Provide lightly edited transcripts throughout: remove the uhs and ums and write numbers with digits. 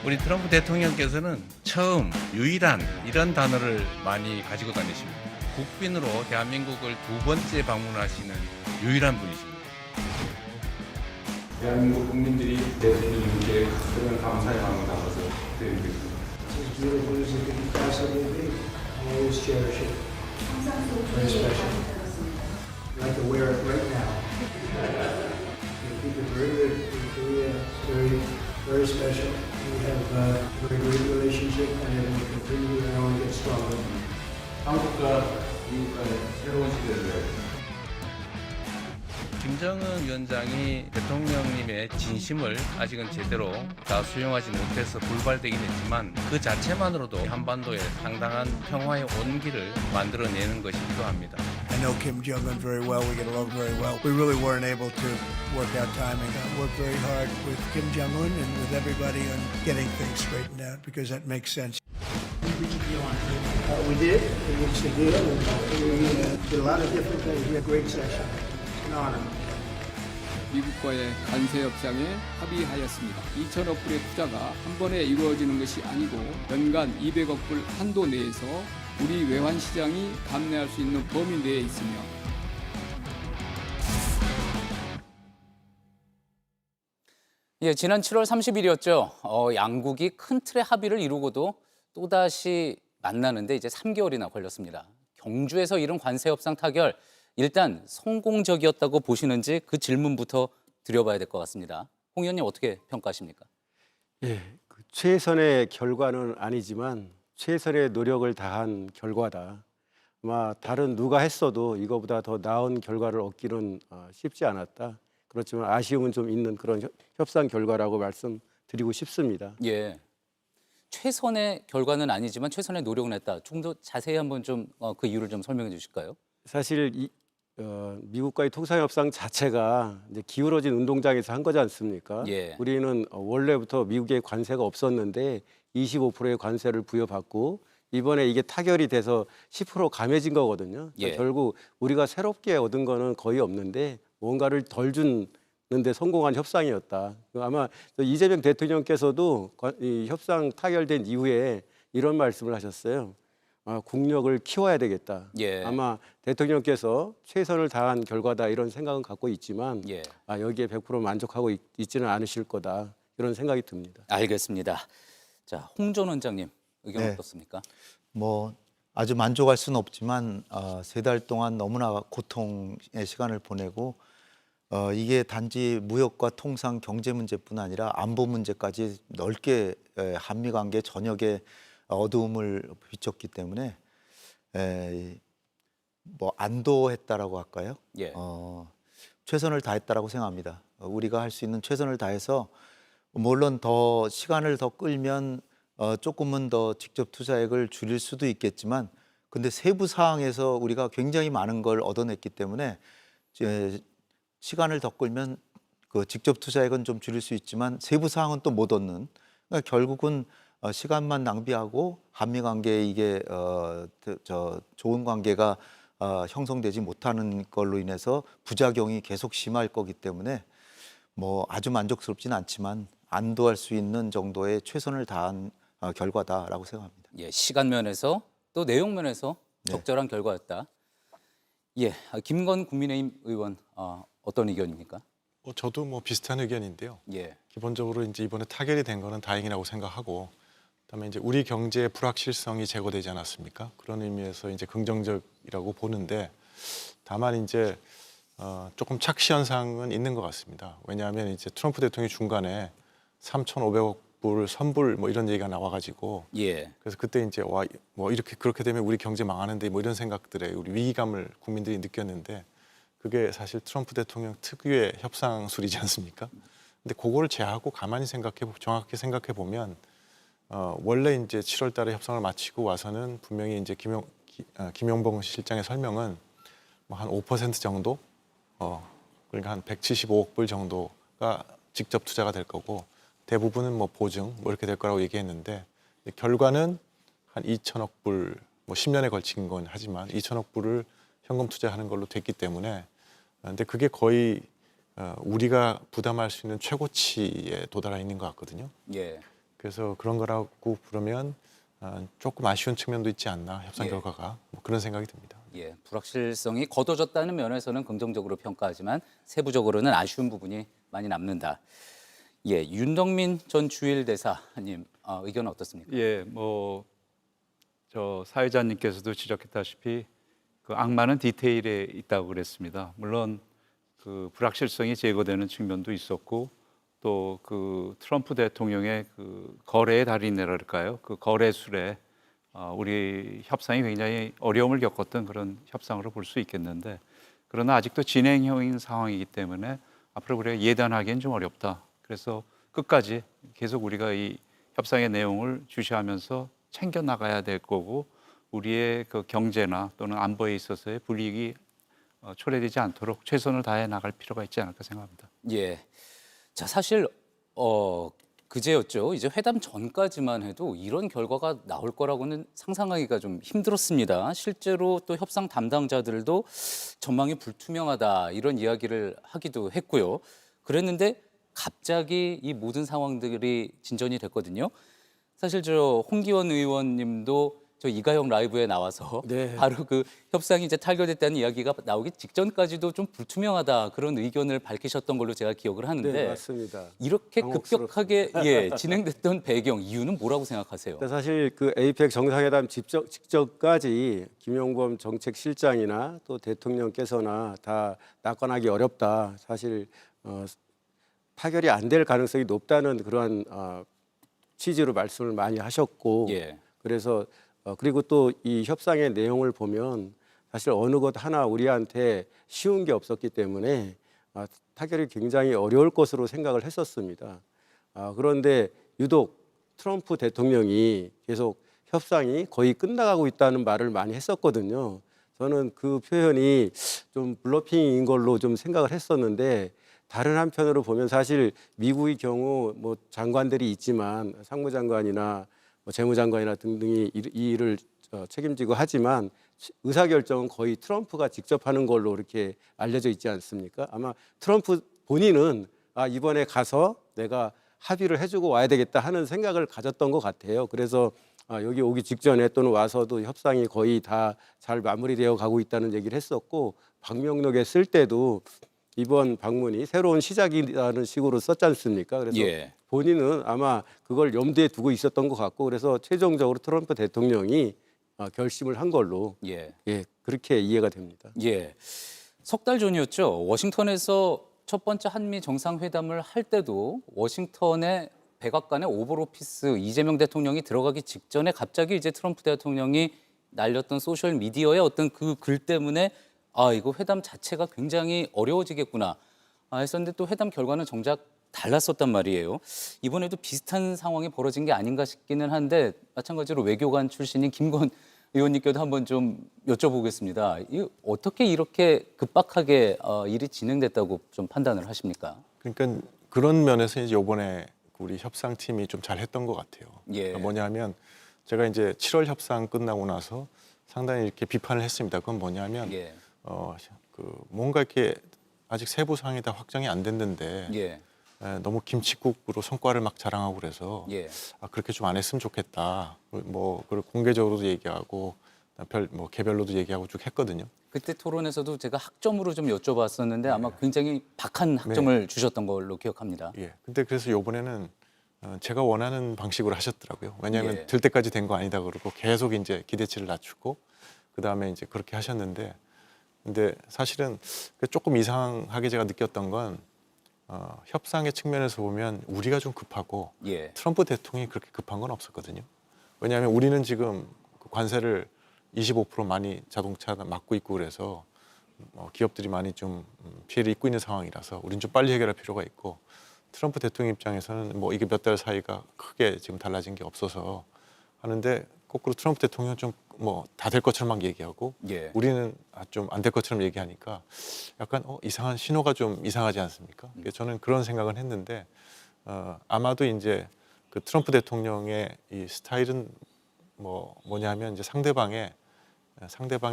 우리 트럼프 대통령께서는 처음 유일한 이런 단어를 많이 가지고 다니십니다. 국빈으로 대한민국을 두 번째 방문하시는 유일한 분이십니다. 대한민국 국민들이 대통령님께 그런 감사의 마음을 담아서 드리고 있습니다. It's beautiful, it's a good capacity. I always cherish it. Very special. I'd like to wear it right now. We keep it very good in Korea. It's very special. We have a very great relationship and it will continue and only get stronger. 한국과 미국과의 새로운 시대를 김정은 위원장이 대통령님의 진심을 아직은 제대로 다 수용하지 못해서 불발되긴 했지만 그 자체만으로도 한반도에 상당한 평화의 온기를 만들어내는 것이기도 합니다. I know Kim Jong-un very well. We get along very well. We really weren't able to work out timing. I worked very hard with Kim Jong-un and with everybody on getting things straightened out because that makes sense. We did. We reached a deal and we did a lot of different things. We had a great session. It's an honor. 미국과의 관세 협상에 합의하였습니다. 2천억 불의 투자가 한 번에 이루어지는 것이 아니고 연간 200억 불 한도 내에서 우리 외환 시장이 감내할 수 있는 범위 내에 있으며 예, 지난 7월 30일이었죠. 양국이 큰 틀의 합의를 이루고도 또다시 만나는데 이제 3개월이나 걸렸습니다. 경주에서 이룬 관세 협상 타결 일단 성공적이었다고 보시는지 그 질문부터 드려봐야 될 것 같습니다. 홍 의원님 어떻게 평가하십니까? 예, 최선의 결과는 아니지만 최선의 노력을 다한 결과다. 아마 다른 누가 했어도 이거보다 더 나은 결과를 얻기는 쉽지 않았다. 그렇지만 아쉬움은 좀 있는 그런 협상 결과라고 말씀드리고 싶습니다. 예, 최선의 결과는 아니지만 최선의 노력은 했다. 좀 더 자세히 한번 좀 그 이유를 좀 설명해 주실까요? 사실 미국과의 통상협상 자체가 이제 기울어진 운동장에서 한 거지 않습니까? 예. 우리는 원래부터 미국에 관세가 없었는데 25%의 관세를 부여받고 이번에 이게 타결이 돼서 10% 감해진 거거든요. 그러니까 예. 결국 우리가 새롭게 얻은 거는 거의 없는데 뭔가를 덜 주는데 성공한 협상이었다. 아마 이재명 대통령께서도 이 협상 타결된 이후에 이런 말씀을 하셨어요. 국력을 키워야 되겠다. 예. 아마 대통령께서 최선을 다한 결과다 이런 생각은 갖고 있지만 예. 여기에 100% 만족하고 있지는 않으실 거다 이런 생각이 듭니다. 알겠습니다. 자, 홍 전 원장님 의견 네. 어떻습니까? 뭐 아주 만족할 수는 없지만 3달 동안 너무나 고통의 시간을 보내고 이게 단지 무역과 통상 경제 문제뿐 아니라 안보 문제까지 넓게 한미 관계 전역에 어두움을 비췄기 때문에 뭐 안도했다라고 할까요? 예. 최선을 다했다라고 생각합니다. 우리가 할 수 있는 최선을 다해서 물론 더 시간을 더 끌면 조금은 더 직접 투자액을 줄일 수도 있겠지만 근데 세부 사항에서 우리가 굉장히 많은 걸 얻어냈기 때문에 이제 시간을 더 끌면 그 직접 투자액은 좀 줄일 수 있지만 세부 사항은 또 못 얻는 그러니까 결국은 시간만 낭비하고 한미 관계에 이게 좋은 관계가 형성되지 못하는 걸로 인해서 부작용이 계속 심할 거기 때문에 뭐 아주 만족스럽지는 않지만 안도할 수 있는 정도의 최선을 다한 결과다라고 생각합니다. 예, 시간 면에서 또 내용 면에서 네. 적절한 결과였다. 예, 김건 국민의힘 의원 어떤 의견입니까? 저도 뭐 비슷한 의견인데요. 예, 기본적으로 이제 이번에 타결이 된 거는 다행이라고 생각하고, 그다음에 이제 우리 경제의 불확실성이 제거되지 않았습니까? 그런 의미에서 이제 긍정적이라고 보는데, 다만 이제 조금 착시 현상은 있는 것 같습니다. 왜냐하면 이제 트럼프 대통령이 중간에 3,500억 불 선불 뭐 이런 얘기가 나와가지고, 예, 그래서 그때 이제 뭐 이렇게 그렇게 되면 우리 경제 망하는데 뭐 이런 생각들에 우리 위기감을 국민들이 느꼈는데. 그게 사실 트럼프 대통령 특유의 협상술이지 않습니까? 근데 그거를 제하고 가만히 정확히 생각해 보면 원래 이제 7월 달에 협상을 마치고 와서는 분명히 이제 김용범 실장의 설명은 뭐 한 5% 정도 그러니까 한 175억 불 정도가 직접 투자가 될 거고 대부분은 뭐 보증 뭐 이렇게 될 거라고 얘기했는데 결과는 한 2천억 불 뭐 10년에 걸친 건 하지만 2천억 불을 현금 투자하는 걸로 됐기 때문에 근데 그게 거의 우리가 부담할 수 있는 최고치에 도달해 있는 것 같거든요. 예, 그래서 그런 거라고 부르면 조금 아쉬운 측면도 있지 않나 협상 예. 결과가 뭐 그런 생각이 듭니다. 예, 불확실성이 거둬졌다는 면에서는 긍정적으로 평가하지만 세부적으로는 아쉬운 부분이 많이 남는다. 예, 윤덕민 전 주일대사님 의견은 어떻습니까? 예, 저 사회자님께서도 지적했다시피 그 악마는 디테일에 있다고 그랬습니다. 물론 그 불확실성이 제거되는 측면도 있었고 또 그 트럼프 대통령의 그 거래의 달인이랄까요? 그 거래술에 우리 협상이 굉장히 어려움을 겪었던 그런 협상으로 볼 수 있겠는데 그러나 아직도 진행형인 상황이기 때문에 앞으로 우리가 예단하기엔 좀 어렵다. 그래서 끝까지 계속 우리가 이 협상의 내용을 주시하면서 챙겨 나가야 될 거고 우리의 그 경제나 또는 안보에 있어서의 불이익이 초래되지 않도록 최선을 다해 나갈 필요가 있지 않을까 생각합니다. 예. 자, 사실 그제였죠. 이제 회담 전까지만 해도 이런 결과가 나올 거라고는 상상하기가 좀 힘들었습니다. 실제로 또 협상 담당자들도 전망이 불투명하다 이런 이야기를 하기도 했고요. 그랬는데 갑자기 이 모든 상황들이 진전이 됐거든요. 사실 저 홍기원 의원님도 저 이가영 라이브에 나와서 네. 바로 그 협상이 이제 타결됐다는 이야기가 나오기 직전까지도 좀 불투명하다 그런 의견을 밝히셨던 걸로 제가 기억을 하는데 네, 맞습니다. 이렇게 당혹스럽습니다. 급격하게 진행됐던 배경 이유는 뭐라고 생각하세요? 그러니까 사실 그 APEC 정상회담 직전까지 김용범 정책실장이나 또 대통령께서나 다 낙관하기 어렵다. 사실 타결이 안 될 가능성이 높다는 그러한 취지로 말씀을 많이 하셨고 예. 그래서 그리고 또 이 협상의 내용을 보면 사실 어느 것 하나 우리한테 쉬운 게 없었기 때문에 타결이 굉장히 어려울 것으로 생각을 했었습니다. 그런데 유독 트럼프 대통령이 계속 협상이 거의 끝나가고 있다는 말을 많이 했었거든요. 저는 그 표현이 좀 블러핑인 걸로 좀 생각을 했었는데 다른 한편으로 보면 사실 미국의 경우 뭐 장관들이 있지만 상무장관이나 뭐 재무장관이나 등등이 이 일을 책임지고 하지만 의사결정은 거의 트럼프가 직접 하는 걸로 이렇게 알려져 있지 않습니까? 아마 트럼프 본인은 이번에 가서 내가 합의를 해주고 와야 되겠다 하는 생각을 가졌던 것 같아요. 그래서 여기 오기 직전에 또는 와서도 협상이 거의 다 잘 마무리되어 가고 있다는 얘기를 했었고 방명록에 쓸 때도 이번 방문이 새로운 시작이라는 식으로 썼지 않습니까? 그래서 예. 본인은 아마 그걸 염두에 두고 있었던 것 같고 그래서 최종적으로 트럼프 대통령이 결심을 한 걸로 예. 그렇게 이해가 됩니다. 예. 석 달 전이었죠. 워싱턴에서 첫 번째 한미 정상회담을 할 때도 워싱턴의 백악관의 오벌 오피스 이재명 대통령이 들어가기 직전에 갑자기 이제 트럼프 대통령이 날렸던 소셜 미디어의 어떤 그 글 때문에 이거 회담 자체가 굉장히 어려워지겠구나 했었는데 또 회담 결과는 정작 달랐었단 말이에요. 이번에도 비슷한 상황이 벌어진 게 아닌가 싶기는 한데 마찬가지로 외교관 출신인 김건 의원님께도 한번 좀 여쭤보겠습니다. 어떻게 이렇게 급박하게 일이 진행됐다고 좀 판단을 하십니까? 그러니까 그런 면에서 이제 이번에 우리 협상팀이 좀 잘했던 것 같아요. 예. 그러니까 뭐냐면 제가 이제 7월 협상 끝나고 나서 상당히 이렇게 비판을 했습니다. 그건 뭐냐면 예. 뭔가 이렇게 아직 세부 사항이 다 확정이 안 됐는데 예. 너무 김칫국으로 성과를 막 자랑하고 그래서 예. 그렇게 좀 안 했으면 좋겠다. 뭐 그걸 공개적으로도 얘기하고 개별로도 얘기하고 쭉 했거든요. 그때 토론에서도 제가 학점으로 좀 여쭤봤었는데 아마 굉장히 박한 학점을 주셨던 걸로 기억합니다. 예. 근데 그래서 이번에는 제가 원하는 방식으로 하셨더라고요. 왜냐하면 예. 될 때까지 된 거 아니다 그러고 계속 이제 기대치를 낮추고 그 다음에 이제 그렇게 하셨는데, 근데 사실은 조금 이상하게 제가 느꼈던 건 협상의 측면에서 보면 우리가 좀 급하고 예. 트럼프 대통령이 그렇게 급한 건 없었거든요. 왜냐하면 우리는 지금 그 관세를 25% 많이 자동차 막고 있고 그래서 기업들이 많이 좀 피해를 입고 있는 상황이라서 우리는 좀 빨리 해결할 필요가 있고 트럼프 대통령 입장에서는 뭐 이게 몇 달 사이가 크게 지금 달라진 게 없어서 하는데 거꾸로 트럼프 대통령은 좀 뭐 다 될 것처럼 막 얘기하고 예. 우리는 좀 안 될 것처럼 얘기하니까 약간 이상한 신호가 좀 이상하지 않습니까? 저는 그런 생각을 했는데 아마도 이제 그 트럼프 대통령의 이 스타일은 뭐냐면 이제 상대방의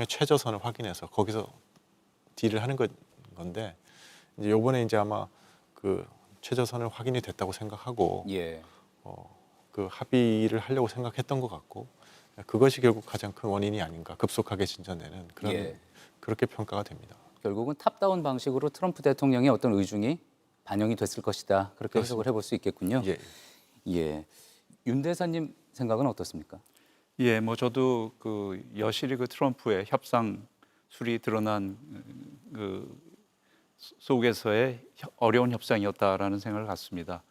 최저선을 확인해서 거기서 딜을 하는 건데 이제 요번에 이제 아마 그 최저선을 확인이 됐다고 생각하고 예. 그 합의를 하려고 생각했던 것 같고 그것이 결국 가장 큰 원인이 아닌가 급속하게 진전되는 그런 예. 그렇게 평가가 됩니다. 결국은 탑다운 방식으로 트럼프 대통령의 어떤 의중이 반영이 됐을 것이다. 그렇게 해석을 해볼 수 있겠군요. 예. 예. 윤 대사님 생각은 어떻습니까? 예, 뭐 저도 그 여실히 그 트럼프의 협상술이 드러난 그 속에서의 어려운 협상이었다라는 생각을 갖습니다.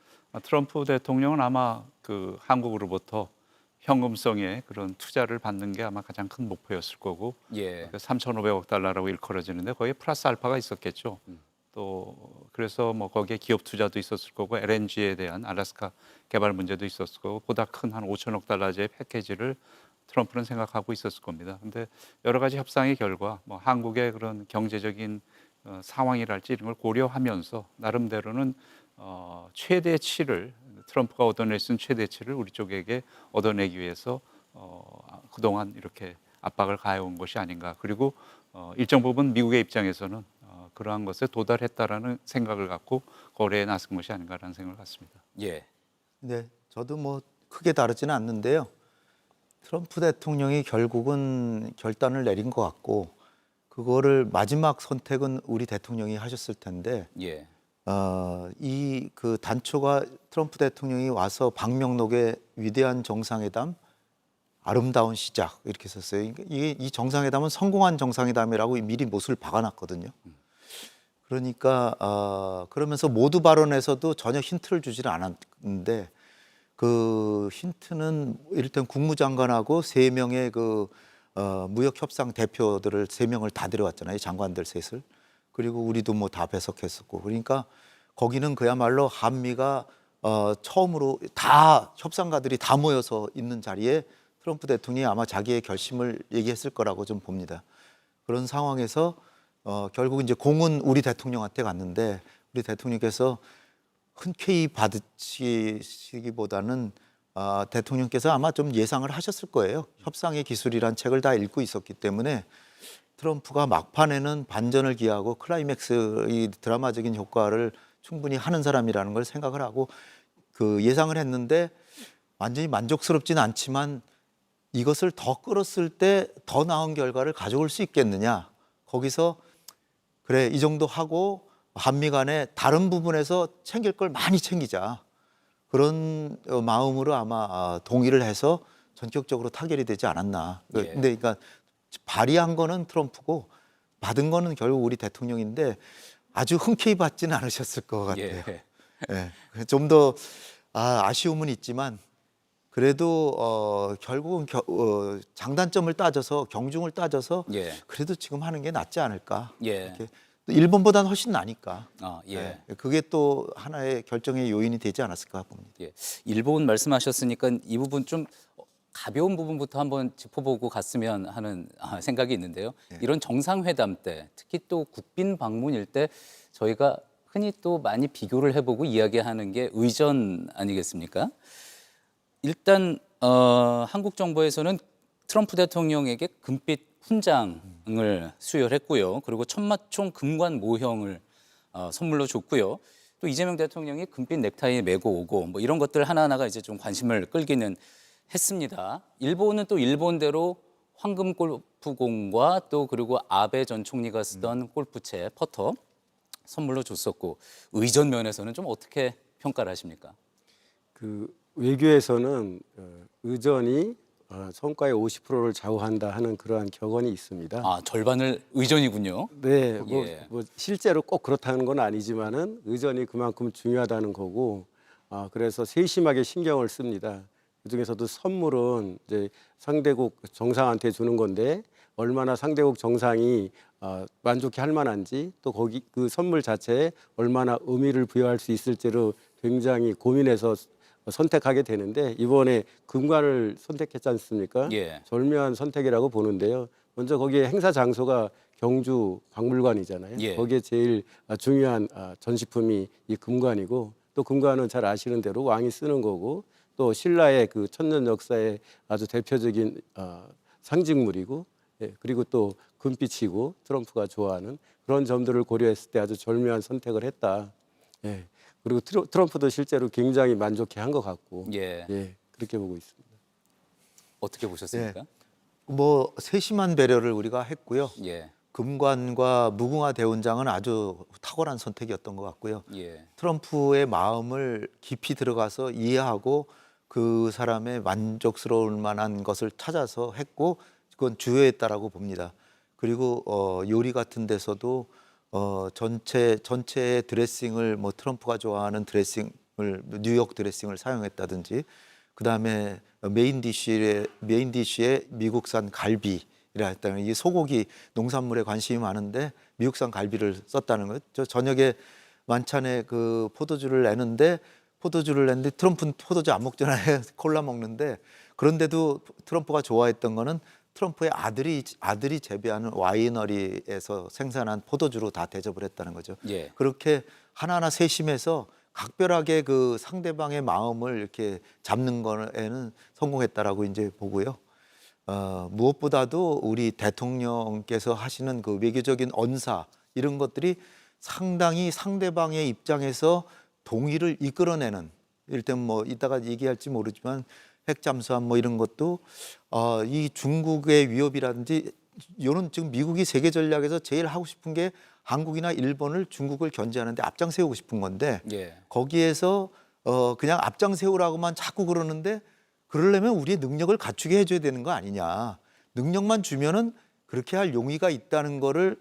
트럼프 대통령은 아마 그 한국으로부터 현금성의 그런 투자를 받는 게 아마 가장 큰 목표였을 거고, 예. 3,500억 달러라고 일컬어지는데 거기에 플러스 알파가 있었겠죠. 또 그래서 뭐 거기에 기업 투자도 있었을 거고 LNG에 대한 알래스카 개발 문제도 있었을 거고 보다 큰 한 5천억 달러짜리 패키지를 트럼프는 생각하고 있었을 겁니다. 근데 여러 가지 협상의 결과 뭐 한국의 그런 경제적인 상황이랄지 이런 걸 고려하면서 나름대로는 최대치를 트럼프가 얻어낼 수 있는 최대치를 우리 쪽에게 얻어내기 위해서 그동안 이렇게 압박을 가해온 것이 아닌가. 그리고 일정 부분 미국의 입장에서는 그러한 것에 도달했다라는 생각을 갖고 거래에 나선 것이 아닌가라는 생각을 갖습니다. 예. 네, 저도 뭐 크게 다르지는 않는데요. 트럼프 대통령이 결국은 결단을 내린 것 같고 그거를 마지막 선택은 우리 대통령이 하셨을 텐데 예. 이 그 단초가 트럼프 대통령이 와서 방명록의 위대한 정상회담 아름다운 시작 이렇게 썼어요. 이 정상회담은 성공한 정상회담이라고 미리 못을 박아놨거든요. 그러니까 그러면서 모두 발언에서도 전혀 힌트를 주지는 않았는데 그 힌트는 이를테면 국무장관하고 3명의 그 무역협상 대표들을 3명을 다 데려왔잖아요. 장관들 셋을. 그리고 우리도 뭐 다 배석했었고. 그러니까 거기는 그야말로 한미가 처음으로 다 협상가들이 다 모여서 있는 자리에 트럼프 대통령이 아마 자기의 결심을 얘기했을 거라고 좀 봅니다. 그런 상황에서 결국 이제 공은 우리 대통령한테 갔는데 우리 대통령께서 흔쾌히 받으시기보다는 대통령께서 아마 좀 예상을 하셨을 거예요. 협상의 기술이란 책을 다 읽고 있었기 때문에 트럼프가 막판에는 반전을 기하고 클라이맥스 이 드라마적인 효과를 충분히 하는 사람이라는 걸 생각을 하고 그 예상을 했는데 완전히 만족스럽진 않지만 이것을 더 끌었을 때 더 나은 결과를 가져올 수 있겠느냐. 거기서 그래 이 정도 하고 한미 간에 다른 부분에서 챙길 걸 많이 챙기자. 그런 마음으로 아마 동의를 해서 전격적으로 타결이 되지 않았나. 예. 근데 그러니까 발의한 거는 트럼프고 받은 거는 결국 우리 대통령인데 아주 흔쾌히 받지는 않으셨을 것 같아요. 예. 예. 좀 더 아쉬움은 있지만 그래도 결국은 장단점을 따져서 경중을 따져서 예. 그래도 지금 하는 게 낫지 않을까. 예. 이렇게. 일본보다는 훨씬 나니까. 예. 그게 또 하나의 결정의 요인이 되지 않았을까 봅니다. 예. 일본 말씀하셨으니까 이 부분 좀 가벼운 부분부터 한번 짚어보고 갔으면 하는 생각이 있는데요. 이런 정상회담 때 특히 또 국빈 방문일 때 저희가 흔히 또 많이 비교를 해보고 이야기하는 게 의전 아니겠습니까? 일단 한국 정부에서는 트럼프 대통령에게 금빛 훈장을 수여했고요. 그리고 천마총 금관 모형을 선물로 줬고요. 또 이재명 대통령이 금빛 넥타이 메고 오고 뭐 이런 것들 하나하나가 이제 좀 관심을 끌기는 했습니다. 일본은 또 일본대로 황금 골프공과 또 그리고 아베 전 총리가 쓰던 골프채 퍼터 선물로 줬었고 의전 면에서는 좀 어떻게 평가를 하십니까? 그 외교에서는 의전이 성과의 50%를 좌우한다 하는 그러한 격언이 있습니다. 절반을 의전이군요. 네, 예. 뭐 실제로 꼭 그렇다는 건 아니지만은 의전이 그만큼 중요하다는 거고, 그래서 세심하게 신경을 씁니다. 그 중에서도 선물은 이제 상대국 정상한테 주는 건데 얼마나 상대국 정상이 만족해 할 만한지 또 거기 그 선물 자체에 얼마나 의미를 부여할 수 있을지를 굉장히 고민해서 선택하게 되는데 이번에 금관을 선택했지 않습니까? 예. 절묘한 선택이라고 보는데요. 먼저 거기에 행사 장소가 경주 박물관이잖아요. 예. 거기에 제일 중요한 전시품이 이 금관이고 또 금관은 잘 아시는 대로 왕이 쓰는 거고 또 신라의 그 천년 역사의 아주 대표적인 상징물이고 그리고 또 금빛이고 트럼프가 좋아하는 그런 점들을 고려했을 때 아주 절묘한 선택을 했다. 그리고 트럼프도 실제로 굉장히 만족해 한 것 같고. 예. 그렇게 보고 있습니다. 어떻게 보셨습니까? 뭐 세심한 배려를 우리가 했고요. 예. 금관과 무궁화 대원장은 아주 탁월한 선택이었던 것 같고요. 예. 트럼프의 마음을 깊이 들어가서 이해하고 그 사람의 만족스러울 만한 것을 찾아서 했고 그건 주요했다라고 봅니다. 그리고 요리 같은 데서도 전체의 드레싱을 뭐 트럼프가 좋아하는 드레싱을 뉴욕 드레싱을 사용했다든지 그다음에 메인 디쉬에 미국산 갈비라 했다는 이 소고기 농산물에 관심이 많은데 미국산 갈비를 썼다는 거죠. 저녁에 만찬에 그 포도주를 내는데 트럼프는 포도주 안 먹잖아요. 콜라 먹는데 그런데도 트럼프가 좋아했던 거는 트럼프의 아들이 재배하는 와이너리에서 생산한 포도주로 다 대접을 했다는 거죠. 예. 그렇게 하나하나 세심해서 각별하게 그 상대방의 마음을 이렇게 잡는 거에는 성공했다라고 이제 보고요. 무엇보다도 우리 대통령께서 하시는 그 외교적인 언사 이런 것들이 상당히 상대방의 입장에서 동의를 이끌어내는 이를테면 뭐 이따가 얘기할지 모르지만 핵잠수함 뭐 이런 것도 이 중국의 위협이라든지 이런 지금 미국이 세계 전략에서 제일 하고 싶은 게 한국이나 일본을 중국을 견제하는데 앞장 세우고 싶은 건데 예. 거기에서 그냥 앞장 세우라고만 자꾸 그러는데 그러려면 우리의 능력을 갖추게 해줘야 되는 거 아니냐. 능력만 주면은 그렇게 할 용의가 있다는 거를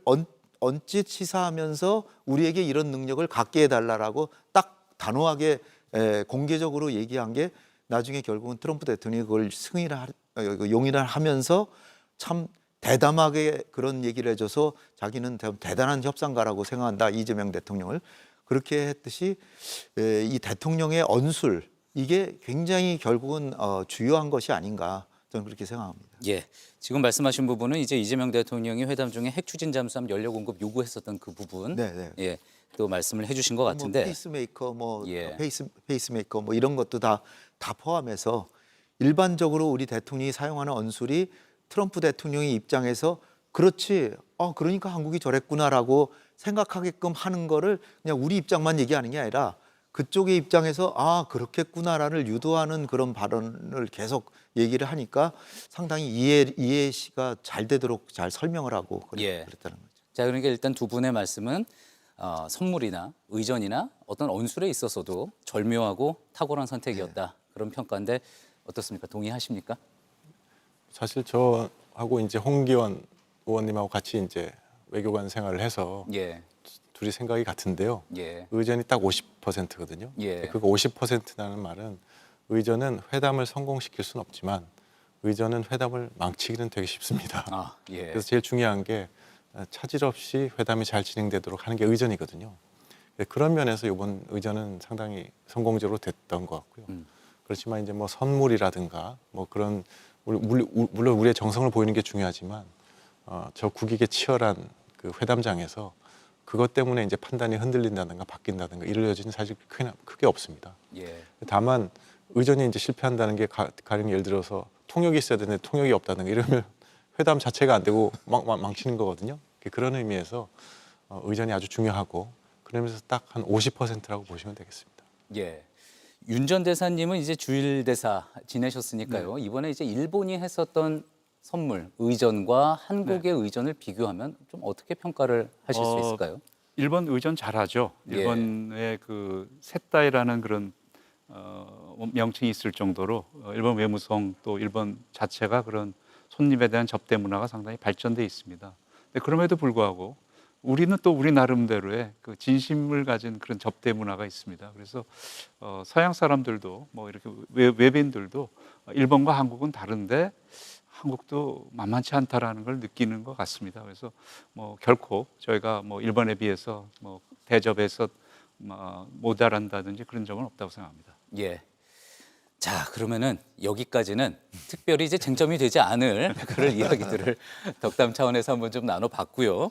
언뜻 시사하면서 우리에게 이런 능력을 갖게 해달라라고 딱 단호하게 공개적으로 얘기한 게 나중에 결국은 트럼프 대통령이 그걸 용인을 하면서 참 대담하게 그런 얘기를 해줘서 자기는 대단한 협상가라고 생각한다. 이재명 대통령을. 그렇게 했듯이 이 대통령의 언술 이게 굉장히 결국은 주요한 것이 아닌가 저는 그렇게 생각합니다. 예. 지금 말씀하신 부분은 이제 이재명 대통령이 회담 중에 핵 추진 잠수함 연료 공급 요구했었던 그 부분. 네. 예. 또 말씀을 해주신 것 같은데. 뭐 페이스메이커 예. 페이스메이커 뭐 이런 것도 다 포함해서 일반적으로 우리 대통령이 사용하는 언술이 트럼프 대통령의 입장에서 그렇지, 그러니까 한국이 저랬구나라고 생각하게끔 하는 거를 그냥 우리 입장만 얘기하는 게 아니라 그쪽의 입장에서 그렇겠구나라는 유도하는 그런 발언을 계속 얘기를 하니까 상당히 이해가 잘 되도록 잘 설명을 하고 예. 그랬다는 거죠. 자, 그러니까 일단 두 분의 말씀은 선물이나 의전이나 어떤 언술에 있어서도 절묘하고 탁월한 선택이었다. 그런 평가인데 어떻습니까? 동의하십니까? 사실 저하고 이제 홍기원 의원님하고 같이 이제 외교관 생활을 해서 예. 둘이 생각이 같은데요. 예. 의전이 딱 50%거든요. 예. 그 50%라는 말은 의전은 회담을 성공시킬 수는 없지만 의전은 회담을 망치기는 되게 쉽습니다. 예. 그래서 제일 중요한 게 차질 없이 회담이 잘 진행되도록 하는 게 의전이거든요. 그런 면에서 이번 의전은 상당히 성공적으로 됐던 것 같고요. 그렇지만 이제 뭐 선물이라든가 뭐 그런 물론 우리의 정성을 보이는 게 중요하지만 저 국익에 치열한 그 회담장에서 그것 때문에 이제 판단이 흔들린다든가 바뀐다든가 이럴 여지는 사실 크게 없습니다. 예. 다만 의전이 이제 실패한다는 게 가령 예를 들어서 통역이 있어야 되는데 통역이 없다든가 이러면 회담 자체가 안 되고 망치는 거거든요. 그런 의미에서 의전이 아주 중요하고 그러면서 딱 한 50%라고 보시면 되겠습니다. 예. 윤 전 대사님은 이제 주일 대사 지내셨으니까요. 네. 이번에 이제 일본이 했었던 선물 의전과 한국의 의전을 비교하면 좀 어떻게 평가를 하실 수 있을까요? 일본 의전 잘하죠. 예. 일본의 그 셋다이라는 그런 명칭이 있을 정도로 일본 외무성 또 일본 자체가 그런 손님에 대한 접대 문화가 상당히 발전돼 있습니다. 근데 그럼에도 불구하고 우리는 또 우리 나름대로의 그 진심을 가진 그런 접대 문화가 있습니다. 그래서 서양 사람들도 뭐 이렇게 외빈들도 일본과 한국은 다른데 한국도 만만치 않다라는 걸 느끼는 것 같습니다. 그래서 뭐 결코 저희가 뭐 일본에 비해서 뭐 대접에서 모자란다든지 그런 점은 없다고 생각합니다. 예. 자, 그러면은 여기까지는 특별히 이제 쟁점이 되지 않을 그런 이야기들을 덕담 차원에서 한번 좀 나눠봤고요.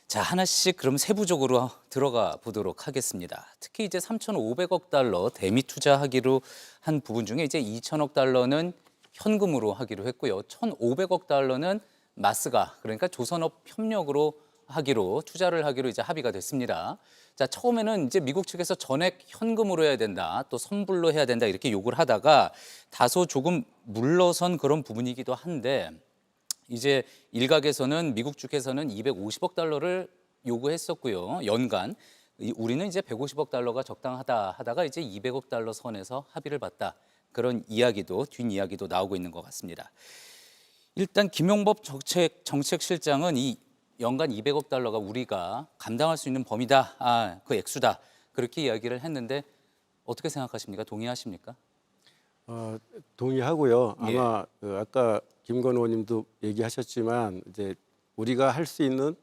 자, 하나씩 그럼 세부적으로 들어가 보도록 하겠습니다. 특히 이제 3,500억 달러 대미 투자하기로 한 부분 중에 이제 2,000억 달러는 현금으로 하기로 했고요. 1,500억 달러는 마스가 그러니까 조선업 협력으로 하기로 투자를 하기로 이제 합의가 됐습니다. 자, 처음에는 이제 미국 측에서 전액 현금으로 해야 된다, 또 선불로 해야 된다 이렇게 요구를 하다가 다소 조금 물러선 그런 부분이기도 한데 이제 일각에서는 미국 측에서는 250억 달러를 요구했었고요. 연간. 우리는 이제 150억 달러가 적당하다 하다가 이제 200억 달러 선에서 합의를 봤다. 그런 이야기도 뒷이야기도 나오고 있는 것 같습니다. 일단 김용법 정책실장은 이 연간 200억 달러가 우리가 감당할 수 있는 범위다. 그 액수다. 그렇게 이야기를 했는데 어떻게 생각하십니까? 동의하십니까? 동의하고요. 예. 아마 아까 김건 의원님도 얘기하셨지만 이제 우리가 할 수 있는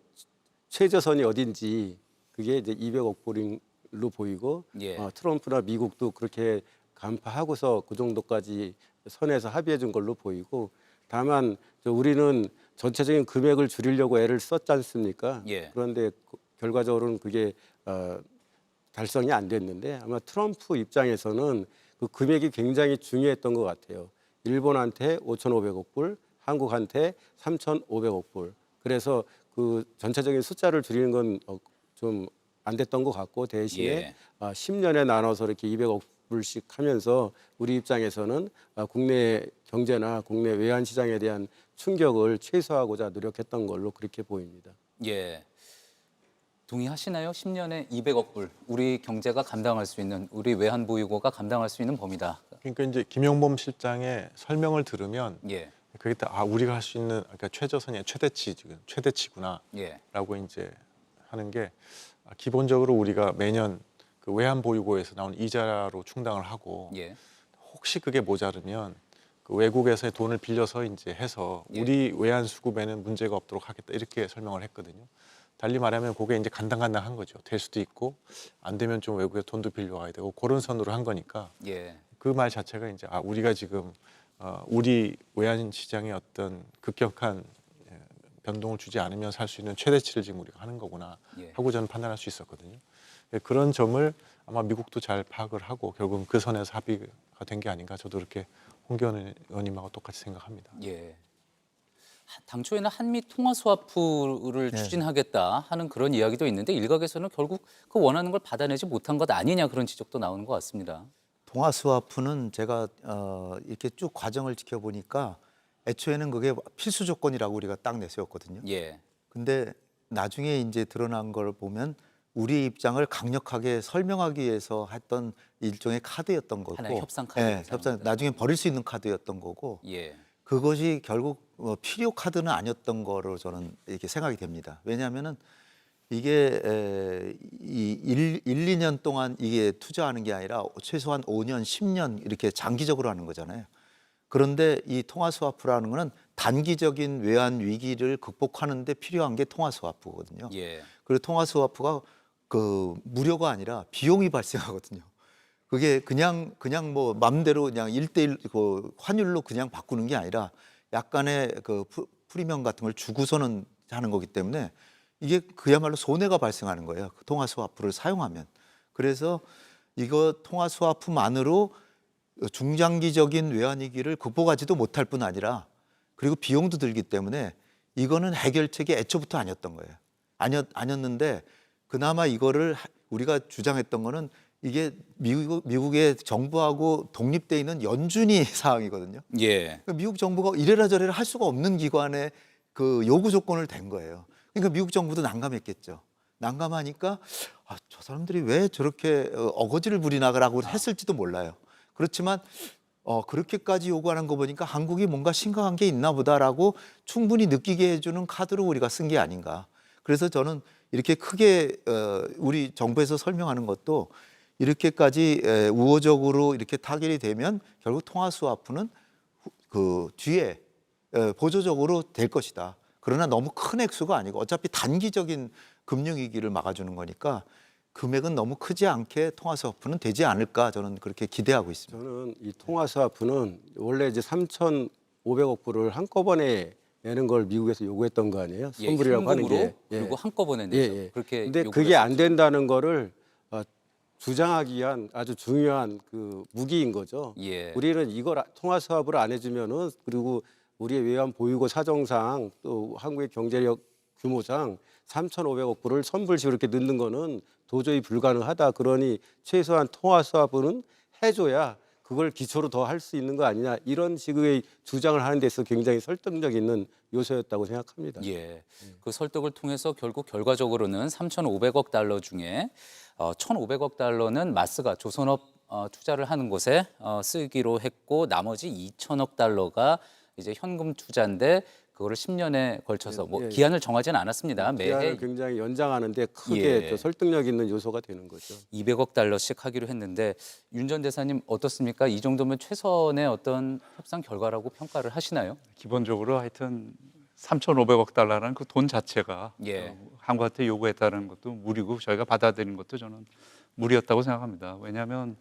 최저선이 어딘지 그게 이제 200억 불로 보이고 예. 트럼프나 미국도 그렇게 간파하고서 그 정도까지 선에서 합의해 준 걸로 보이고 다만 우리는 전체적인 금액을 줄이려고 애를 썼지 않습니까? 예. 그런데 결과적으로는 그게 달성이 안 됐는데 아마 트럼프 입장에서는 그 금액이 굉장히 중요했던 것 같아요. 일본한테 5,500억 불, 한국한테 3,500억 불. 그래서 그 전체적인 숫자를 줄이는 건 좀 안 됐던 것 같고 대신에 예. 10년에 나눠서 이렇게 200억 불씩 하면서 우리 입장에서는 국내 경제나 국내 외환 시장에 대한 충격을 최소화하고자 노력했던 걸로 그렇게 보입니다. 예. 동의하시나요? 10년에 200억 불. 우리 경제가 감당할 수 있는, 우리 외환 보유고가 감당할 수 있는 범위다. 그러니까 이제 김용범 실장의 설명을 들으면 예. 그게 딱 우리가 할 수 있는 그러니까 최저선이 최대치 지금 최대치구나라고 예. 이제 하는 게 기본적으로 우리가 매년 그 외환 보유고에서 나온 이자로 충당을 하고 예. 혹시 그게 모자르면 그 외국에서의 돈을 빌려서 이제 해서 예. 우리 외환 수급에는 문제가 없도록 하겠다 이렇게 설명을 했거든요. 달리 말하면 그게 이제 간당간당한 거죠. 될 수도 있고 안 되면 좀 외국에 돈도 빌려와야 되고 그런 선으로 한 거니까 예. 그 말 자체가 이제 우리가 지금 우리 외환 시장에 어떤 급격한 변동을 주지 않으면 살 수 있는 최대치를 지금 우리가 하는 거구나 예. 하고 저는 판단할 수 있었거든요. 그런 점을 아마 미국도 잘 파악을 하고 결국은 그 선에서 합의가 된 게 아닌가 저도 그렇게 홍기현 의원님하고 똑같이 생각합니다. 예. 당초에는 한미 통화 스와프를 추진하겠다 하는 그런 이야기도 있는데 일각에서는 결국 그 원하는 걸 받아내지 못한 것 아니냐 그런 지적도 나오는 것 같습니다. 통화 스와프는 제가 이렇게 쭉 과정을 지켜보니까 애초에는 그게 필수 조건이라고 우리가 딱 내세웠거든요. 예. 근데 나중에 이제 드러난 걸 보면 우리 입장을 강력하게 설명하기 위해서 했던 일종의 카드였던 거고, 하나의 협상 카드. 네, 협상 나중에 버릴 수 있는 카드였던 거고, 예. 그것이 결국 필요 카드는 아니었던 거로 저는 이렇게 생각이 됩니다. 왜냐하면은 이게 1, 2년 동안 이게 투자하는 게 아니라 최소한 5년, 10년 이렇게 장기적으로 하는 거잖아요. 그런데 이 통화 스와프라는 거는 단기적인 외환 위기를 극복하는 데 필요한 게 통화 스와프거든요. 예. 그리고 통화 스와프가 그 무료가 아니라 비용이 발생하거든요. 그게 그냥 뭐 맘대로 그냥 1대1 그 환율로 그냥 바꾸는 게 아니라 약간의 그 프리미엄 같은 걸 주고서는 하는 거기 때문에 이게 그야말로 손해가 발생하는 거예요. 그 통화 스와프를 사용하면. 그래서 이거 통화 스와프만으로 중장기적인 외환 위기를 극복하지도 못할 뿐 아니라 그리고 비용도 들기 때문에 이거는 해결책이 애초부터 아니었던 거예요. 아니었는데 그나마 이거를 우리가 주장했던 거는 이게 미국의 정부하고 독립돼 있는 연준이 사항이거든요. 예. 그러니까 미국 정부가 이래라 저래라 할 수가 없는 기관에 그 요구 조건을 댄 거예요. 그러니까 미국 정부도 난감했겠죠. 난감하니까 저 사람들이 왜 저렇게 어거지를 부리나라고 했을지도 몰라요. 그렇지만 그렇게까지 요구하는 거 보니까 한국이 뭔가 심각한 게 있나 보다라고 충분히 느끼게 해주는 카드로 우리가 쓴 게 아닌가. 그래서 저는 이렇게 크게 우리 정부에서 설명하는 것도 이렇게까지 우호적으로 이렇게 타결이 되면 결국 통화 스와프는 그 뒤에 보조적으로 될 것이다. 그러나 너무 큰 액수가 아니고 어차피 단기적인 금융위기를 막아주는 거니까 금액은 너무 크지 않게 통화 스와프는 되지 않을까 저는 그렇게 기대하고 있습니다. 저는 이 통화 스와프는 원래 이제 3,500억 불을 한꺼번에 내는 걸 미국에서 요구했던 거 아니에요? 선불이라고 하는 게. 그리고 한꺼번에 내죠. 예. 그렇게. 근데 그게 안 된다는 거를 주장하기 위한 아주 중요한 그 무기인 거죠. 예. 우리는 이걸 통화 스와프를 안 해주면은 그리고 우리의 외환 보유고 사정상 또 한국의 경제력 규모상 3,500억 불을 선불식으로 이렇게 넣는 거는 도저히 불가능하다. 그러니 최소한 통화 수합은 해줘야 그걸 기초로 더 할 수 있는 거 아니냐. 이런 식의 주장을 하는 데 있어서 굉장히 설득력 있는 요소였다고 생각합니다. 예. 그 설득을 통해서 결국 결과적으로는 3,500억 달러 중에 1,500억 달러는 마스가 조선업 투자를 하는 곳에 쓰기로 했고 나머지 2,000억 달러가 이제 현금 투자인데 그거를 10년에 걸쳐서 뭐 예. 기한을 정하지는 않았습니다. 매해 기한을 굉장히 연장하는데 크게 예. 또 설득력 있는 요소가 되는 거죠. 200억 달러씩 하기로 했는데 윤 전 대사님 어떻습니까? 이 정도면 최선의 어떤 협상 결과라고 평가를 하시나요? 기본적으로 하여튼 3,500억 달러라는 그 돈 자체가 예. 한국한테 요구했다는 것도 무리고 저희가 받아들인 것도 저는 무리였다고 생각합니다. 왜냐하면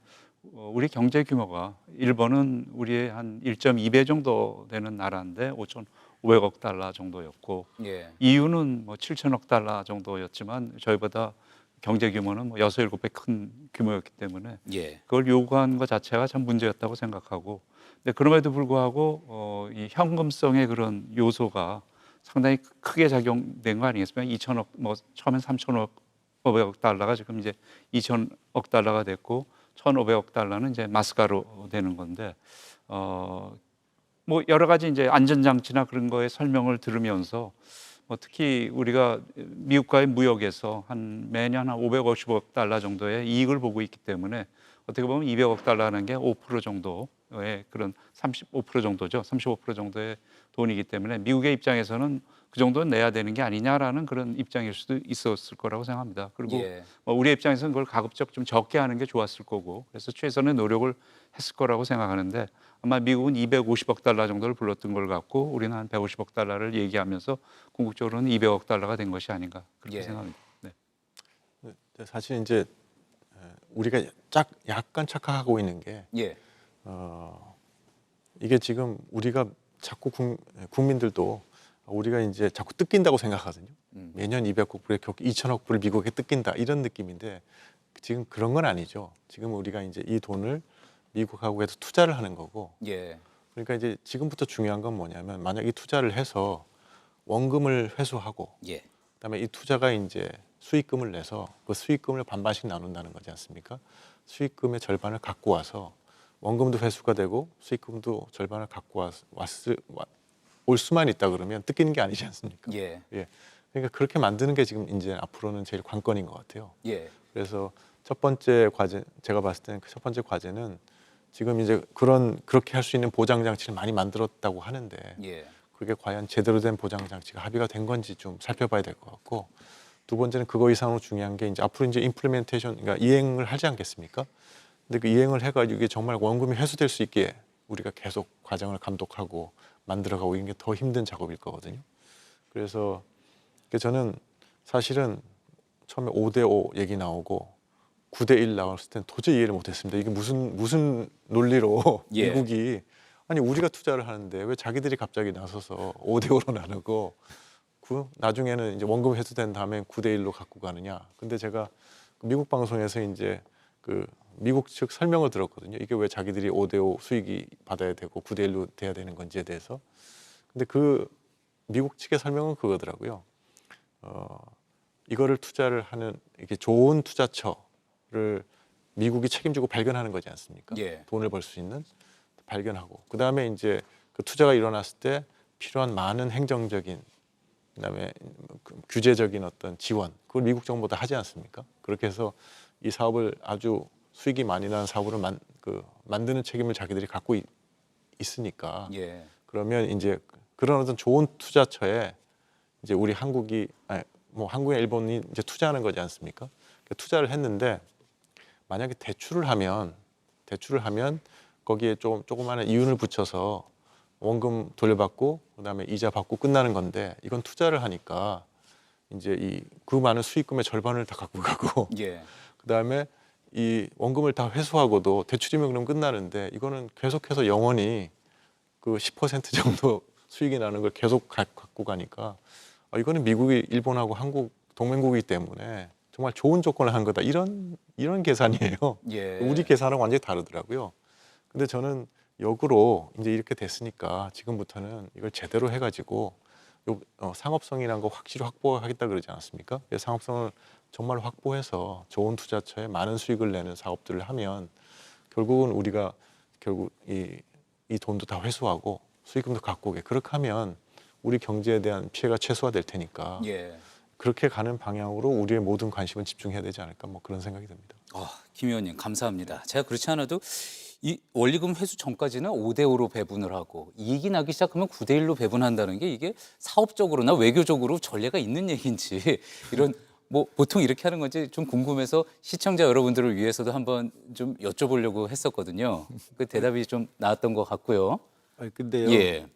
우리 경제 규모가 일본은 우리의 한 1.2배 정도 되는 나라인데 5,500억 달러 정도였고 예. EU는 뭐 7,000억 달러 정도였지만 저희보다 경제 규모는 뭐 6, 7배 큰 규모였기 때문에 예. 그걸 요구한 것 자체가 참 문제였다고 생각하고 근데 그럼에도 불구하고 이 현금성의 그런 요소가 상당히 크게 작용된 거 아니겠습니까? 2,000억 뭐 처음엔 3,500억 달러가 지금 이제 2,000억 달러가 됐고 1,500억 달러는 이제 마스가로 되는 건데 뭐 여러 가지 이제 안전장치나 그런 거에 설명을 들으면서 뭐 특히 우리가 미국과의 무역에서 한 매년 한 550억 달러 정도의 이익을 보고 있기 때문에 어떻게 보면 200억 달러라는 게 5% 정도의 그런 35% 정도죠. 35% 정도의 돈이기 때문에 미국의 입장에서는 그 정도는 내야 되는 게 아니냐라는 그런 입장일 수도 있었을 거라고 생각합니다. 그리고 예. 뭐 우리 입장에서는 그걸 가급적 좀 적게 하는 게 좋았을 거고 그래서 최선의 노력을 했을 거라고 생각하는데 아마 미국은 250억 달러 정도를 불렀던 걸 갖고 우리는 한 150억 달러를 얘기하면서 궁극적으로는 200억 달러가 된 것이 아닌가 그렇게 예. 생각합니다. 네. 사실 이제 우리가 약간 착각하고 있는 게 예. 이게 지금 우리가 자꾸 국민들도 우리가 이제 자꾸 뜯긴다고 생각하거든요. 매년 200억 불에 2,000억 불을 미국에 뜯긴다 이런 느낌인데 지금 그런 건 아니죠. 지금 우리가 이제 이 돈을 미국하고 해서 투자를 하는 거고. 예. 그러니까 이제 지금부터 중요한 건 뭐냐면 만약 이 투자를 해서 원금을 회수하고 예. 그다음에 이 투자가 이제 수익금을 내서 그 수익금을 반반씩 나눈다는 거지 않습니까? 수익금의 절반을 갖고 와서 원금도 회수가 되고 수익금도 절반을 갖고 올 수만 있다 그러면 뜯기는 게 아니지 않습니까? 예. 그러니까 그렇게 만드는 게 지금 이제 앞으로는 제일 관건인 것 같아요. 예. 그래서 첫 번째 과제 제가 봤을 때는 그 첫 번째 과제는 지금 이제 그렇게 할 수 있는 보장 장치를 많이 만들었다고 하는데 예. 그게 과연 제대로 된 보장 장치가 합의가 된 건지 좀 살펴봐야 될 것 같고 두 번째는 그거 이상으로 중요한 게 이제 앞으로 이제 임플리멘테이션 그러니까 이행을 하지 않겠습니까? 근데 그 이행을 해가지고 이게 정말 원금이 회수될 수 있게 우리가 계속 과정을 감독하고 만들어가고 이런 게 더 힘든 작업일 거거든요. 그래서 저는 사실은 처음에 5대5 얘기 나오고 9대1 나왔을 땐 도저히 이해를 못했습니다. 이게 무슨 논리로 예. 미국이 아니 우리가 투자를 하는데 왜 자기들이 갑자기 나서서 5대5로 나누고 나중에는 이제 원금 회수된 다음에 9대1로 갖고 가느냐. 근데 제가 미국 방송에서 이제 그 미국 측 설명을 들었거든요. 이게 왜 자기들이 5대5 수익이 받아야 되고 9대1로 돼야 되는 건지에 대해서. 근데 그 미국 측의 설명은 그거더라고요. 이거를 투자를 하는 이게 좋은 투자처를 미국이 책임지고 발견하는 거지 않습니까? 예. 돈을 벌 수 있는 발견하고 그 다음에 이제 그 투자가 일어났을 때 필요한 많은 행정적인 그다음에 규제적인 어떤 지원 그걸 미국 정부도 하지 않습니까? 그렇게 해서 이 사업을 아주 수익이 많이 나는 사업으로 만드는 책임을 자기들이 갖고 있으니까 예. 그러면 이제 그런 어떤 좋은 투자처에 이제 우리 한국이 한국이나 일본이 이제 투자하는 거지 않습니까? 투자를 했는데 만약에 대출을 하면 거기에 조그마한 이윤을 붙여서 원금 돌려받고 그다음에 이자 받고 끝나는 건데 이건 투자를 하니까 이제 그 많은 수익금의 절반을 다 갖고 가고 예. 그다음에 이 원금을 다 회수하고도 대출이면 그럼 끝나는데 이거는 계속해서 영원히 그 10% 정도 수익이 나는 걸 계속 갖고 가니까 이거는 미국이 일본하고 한국 동맹국이기 때문에 정말 좋은 조건을 한 거다 이런 계산이에요. 예. 우리 계산하고 완전히 다르더라고요. 근데 저는 역으로 이제 이렇게 됐으니까 지금부터는 이걸 제대로 해가지고 상업성이라는 거 확실히 확보하겠다 그러지 않았습니까? 이 상업성을 정말 확보해서 좋은 투자처에 많은 수익을 내는 사업들을 하면 결국은 우리가 결국 이 돈도 다 회수하고 수익금도 갖고 오게 그렇게 하면 우리 경제에 대한 피해가 최소화될 테니까 예. 그렇게 가는 방향으로 우리의 모든 관심을 집중해야 되지 않을까 뭐 그런 생각이 듭니다. 김 의원님 감사합니다. 제가 그렇지 않아도 이 원리금 회수 전까지는 5대5로 배분을 하고 이익이 나기 시작하면 9대1로 배분한다는 게 이게 사업적으로나 외교적으로 전례가 있는 얘기인지 이런 뭐 보통 이렇게 하는 건지 좀 궁금해서 시청자 여러분들을 위해서도 한번 좀 여쭤보려고 했었거든요. 그 대답이 좀 나왔던 것 같고요. 근데요. 예.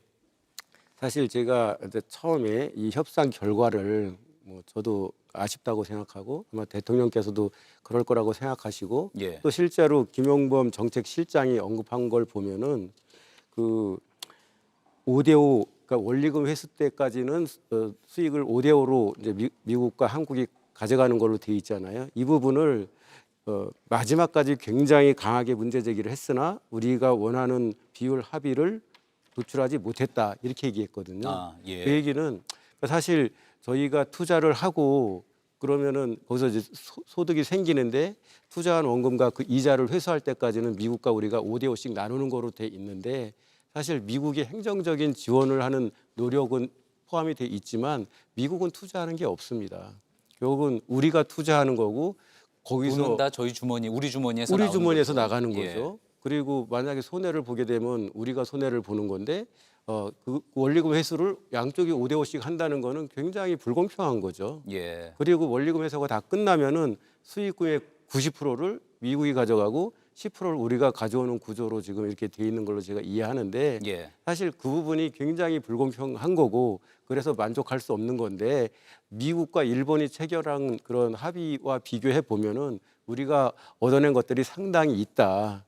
사실 제가 이제 처음에 이 협상 결과를 뭐 저도 아쉽다고 생각하고 아마 대통령께서도 그럴 거라고 생각하시고 예. 또 실제로 김용범 정책실장이 언급한 걸 보면은 그 5대5 그러니까 원리금 회수 때까지는 수익을 5대5로 이제 미국과 한국이 가져가는 걸로 돼 있잖아요. 이 부분을 마지막까지 굉장히 강하게 문제 제기를 했으나 우리가 원하는 비율 합의를 도출하지 못했다 이렇게 얘기했거든요. 예. 그 얘기는 사실 저희가 투자를 하고 그러면은 거기서 이제 소득이 생기는데 투자한 원금과 그 이자를 회수할 때까지는 미국과 우리가 5대5씩 나누는 거로 돼 있는데 사실 미국이 행정적인 지원을 하는 노력은 포함이 돼 있지만 미국은 투자하는 게 없습니다. 결국은 우리가 투자하는 거고 거기서 돈은 다 저희 주머니, 우리 주머니에서 우리 나오는 주머니에서 거죠. 나가는 예. 거죠. 그리고 만약에 손해를 보게 되면 우리가 손해를 보는 건데 그 원리금 회수를 양쪽이 5대5씩 한다는 거는 굉장히 불공평한 거죠. 예. 그리고 원리금 회수가 다 끝나면은 수익금의 90%를 미국이 가져가고 10%를 우리가 가져오는 구조로 지금 이렇게 돼 있는 걸로 제가 이해하는데 예. 사실 그 부분이 굉장히 불공평한 거고 그래서 만족할 수 없는 건데 미국과 일본이 체결한 그런 합의와 비교해 보면은 우리가 얻어낸 것들이 상당히 있다.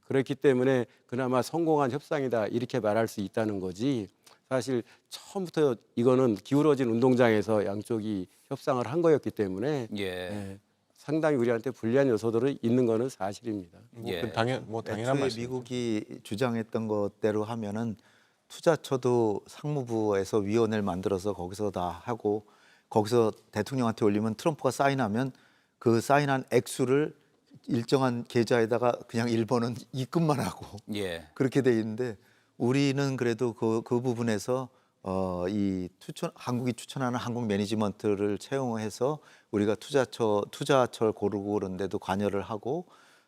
그렇기 때문에 그나마 성공한 협상이다 이렇게 말할 수 있다는 거지. 사실 처음부터 이거는 기울어진 운동장에서 양쪽이 협상을 한 거였기 때문에 예. 상당히 우리한테 불리한 요소들이 있는 거는 사실입니다. 예. 당연한 애초에 말씀. 미국이 주장했던 것대로 하면은 투자처도 상무부에서 위원회를 만들어서 거기서 다 하고 거기서 대통령한테 올리면 트럼프가 사인하면 그 사인한 액수를 일정한 계좌에다가 그냥 일본은 입금만 하고 예. 그렇게 돼 있는데 우리는 그래도 그 부분에서 한국이 추천하는 한국 매니지먼트를 채용해서 우리가 투자처를 고르고 그런데도 관여를 하고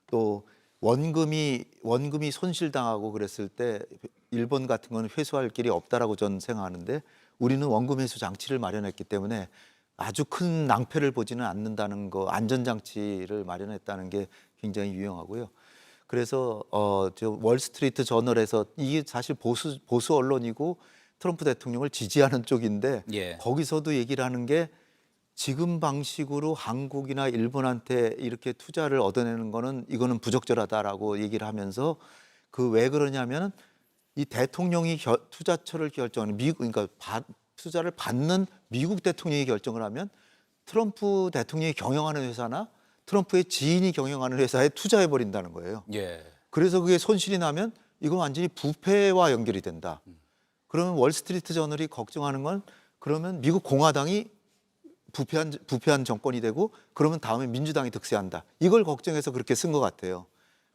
또 원금이 손실당하고 그랬을 때 일본 같은 건 회수할 길이 없다라고 저는 생각하는데 우리는 원금 회수 장치를 마련했기 때문에 아주 큰 낭패를 보지는 않는다는 거 안전장치를 마련했다는 게 굉장히 유용하고요. 그래서 저 월스트리트 저널에서 이게 사실 보수 언론이고 트럼프 대통령을 지지하는 쪽인데 예. 거기서도 얘기를 하는 게 지금 방식으로 한국이나 일본한테 이렇게 투자를 얻어내는 거는 이거는 부적절하다라고 얘기를 하면서 그 왜 그러냐면 이 대통령이 투자처를 결정하는 그러니까 투자를 받는 미국 대통령이 결정을 하면 트럼프 대통령이 경영하는 회사나 트럼프의 지인이 경영하는 회사에 투자해 버린다는 거예요. 예. 그래서 그게 손실이 나면 이건 완전히 부패와 연결이 된다. 그러면 월스트리트 저널이 걱정하는 건 그러면 미국 공화당이 부패한 정권이 되고 그러면 다음에 민주당이 득세한다. 이걸 걱정해서 그렇게 쓴 것 같아요.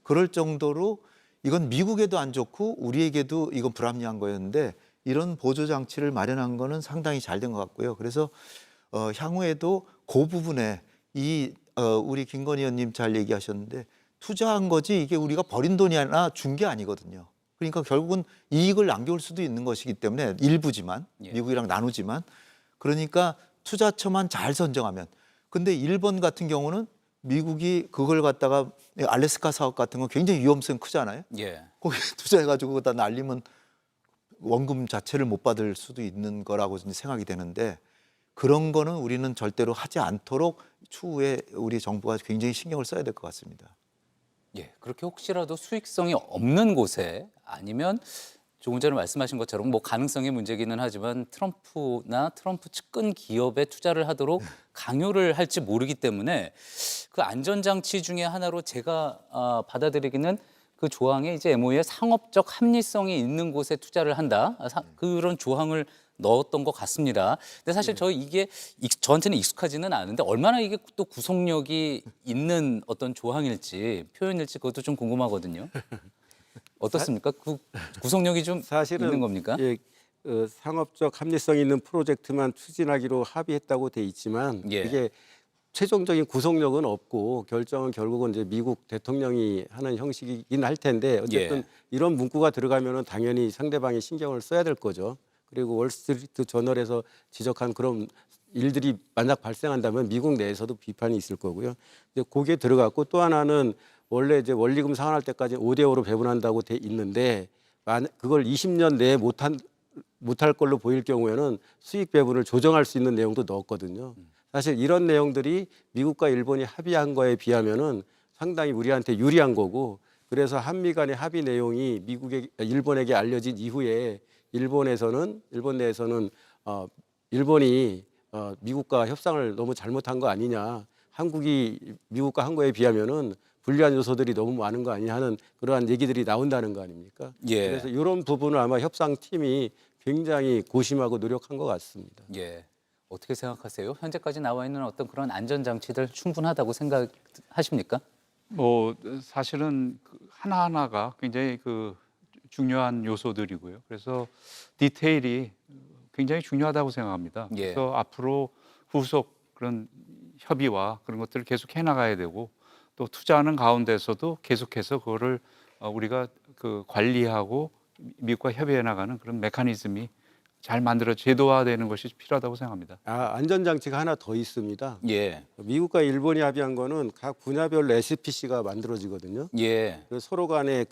그럴 정도로 이건 미국에도 안 좋고 우리에게도 이건 불합리한 거였는데 이런 보조 장치를 마련한 거는 상당히 잘 된 것 같고요. 그래서 향후에도 그 부분에 우리 김건희 의원님 잘 얘기하셨는데 투자한 거지 이게 우리가 버린 돈이 아니라 준 게 아니거든요. 그러니까 결국은 이익을 남겨올 수도 있는 것이기 때문에 일부지만 미국이랑 나누지만 그러니까 투자처만 잘 선정하면 근데 일본 같은 경우는 미국이 그걸 갖다가 알래스카 사업 같은 건 굉장히 위험성이 크잖아요. 예. 거기 투자해가지고 그거 다 날리면 원금 자체를 못 받을 수도 있는 거라고 생각이 되는데 그런 거는 우리는 절대로 하지 않도록 추후에 우리 정부가 굉장히 신경을 써야 될 것 같습니다. 예. 그렇게 혹시라도 수익성이 없는 곳에 아니면 조금 전에 말씀하신 것처럼 뭐 가능성의 문제기는 하지만 트럼프나 트럼프 측근 기업에 투자를 하도록 강요를 할지 모르기 때문에 그 안전장치 중에 하나로 제가 받아들이기는 그 조항에 이제 MOU에 상업적 합리성이 있는 곳에 투자를 한다. 그런 조항을 넣었던 것 같습니다. 근데 사실 저 이게 저한테는 익숙하지는 않은데 얼마나 이게 또 구속력이 있는 어떤 조항일지 표현일지 그것도 좀 궁금하거든요. 어떻습니까? 구속력이 좀 사실은 있는 겁니까? 예, 상업적 합리성 있는 프로젝트만 추진하기로 합의했다고 돼 있지만 예. 이게 최종적인 구속력은 없고 결정은 결국은 이제 미국 대통령이 하는 형식이긴 할 텐데 어쨌든 예. 이런 문구가 들어가면은 당연히 상대방이 신경을 써야 될 거죠. 그리고 월스트리트 저널에서 지적한 그런 일들이 만약 발생한다면 미국 내에서도 비판이 있을 거고요. 이제 거기에 들어갔고 또 하나는 원래 이제 원리금 상환할 때까지 5대5로 배분한다고 돼 있는데 그걸 20년 내에 못할 걸로 보일 경우에는 수익 배분을 조정할 수 있는 내용도 넣었거든요. 사실 이런 내용들이 미국과 일본이 합의한 거에 비하면은 상당히 우리한테 유리한 거고 그래서 한미 간의 합의 내용이 일본에게 알려진 이후에 일본 내에서는 일본이 미국과 협상을 너무 잘못한 거 아니냐, 한국이 미국과 한 거에 비하면은 불리한 요소들이 너무 많은 거 아니냐 하는 그러한 얘기들이 나온다는 거 아닙니까? 예. 그래서 이런 부분을 아마 협상팀이 굉장히 고심하고 노력한 것 같습니다. 예. 어떻게 생각하세요? 현재까지 나와 있는 어떤 그런 안전 장치들 충분하다고 생각하십니까? 뭐 사실은 하나하나가 굉장히 중요한 요소들이고요. 그래서 디테일이 굉장히 중요하다고 생각합니다. 예. 그래서 앞으로 후속 그런 협의와 그런 것들을 계속 해나가야 되고 또 투자하는 가운데서도 계속해서 그거를 우리가 관리하고 미국과 협의해 나가는 그런 메커니즘이 잘 만들어 제도화되는 것이 필요하다고 생각합니다. 안전장치가 하나 더 있습니다. 예. 미국과 일본이 합의한 거는 각 분야별로 SPC가 만들어지거든요. 예. 그래서 서로 간에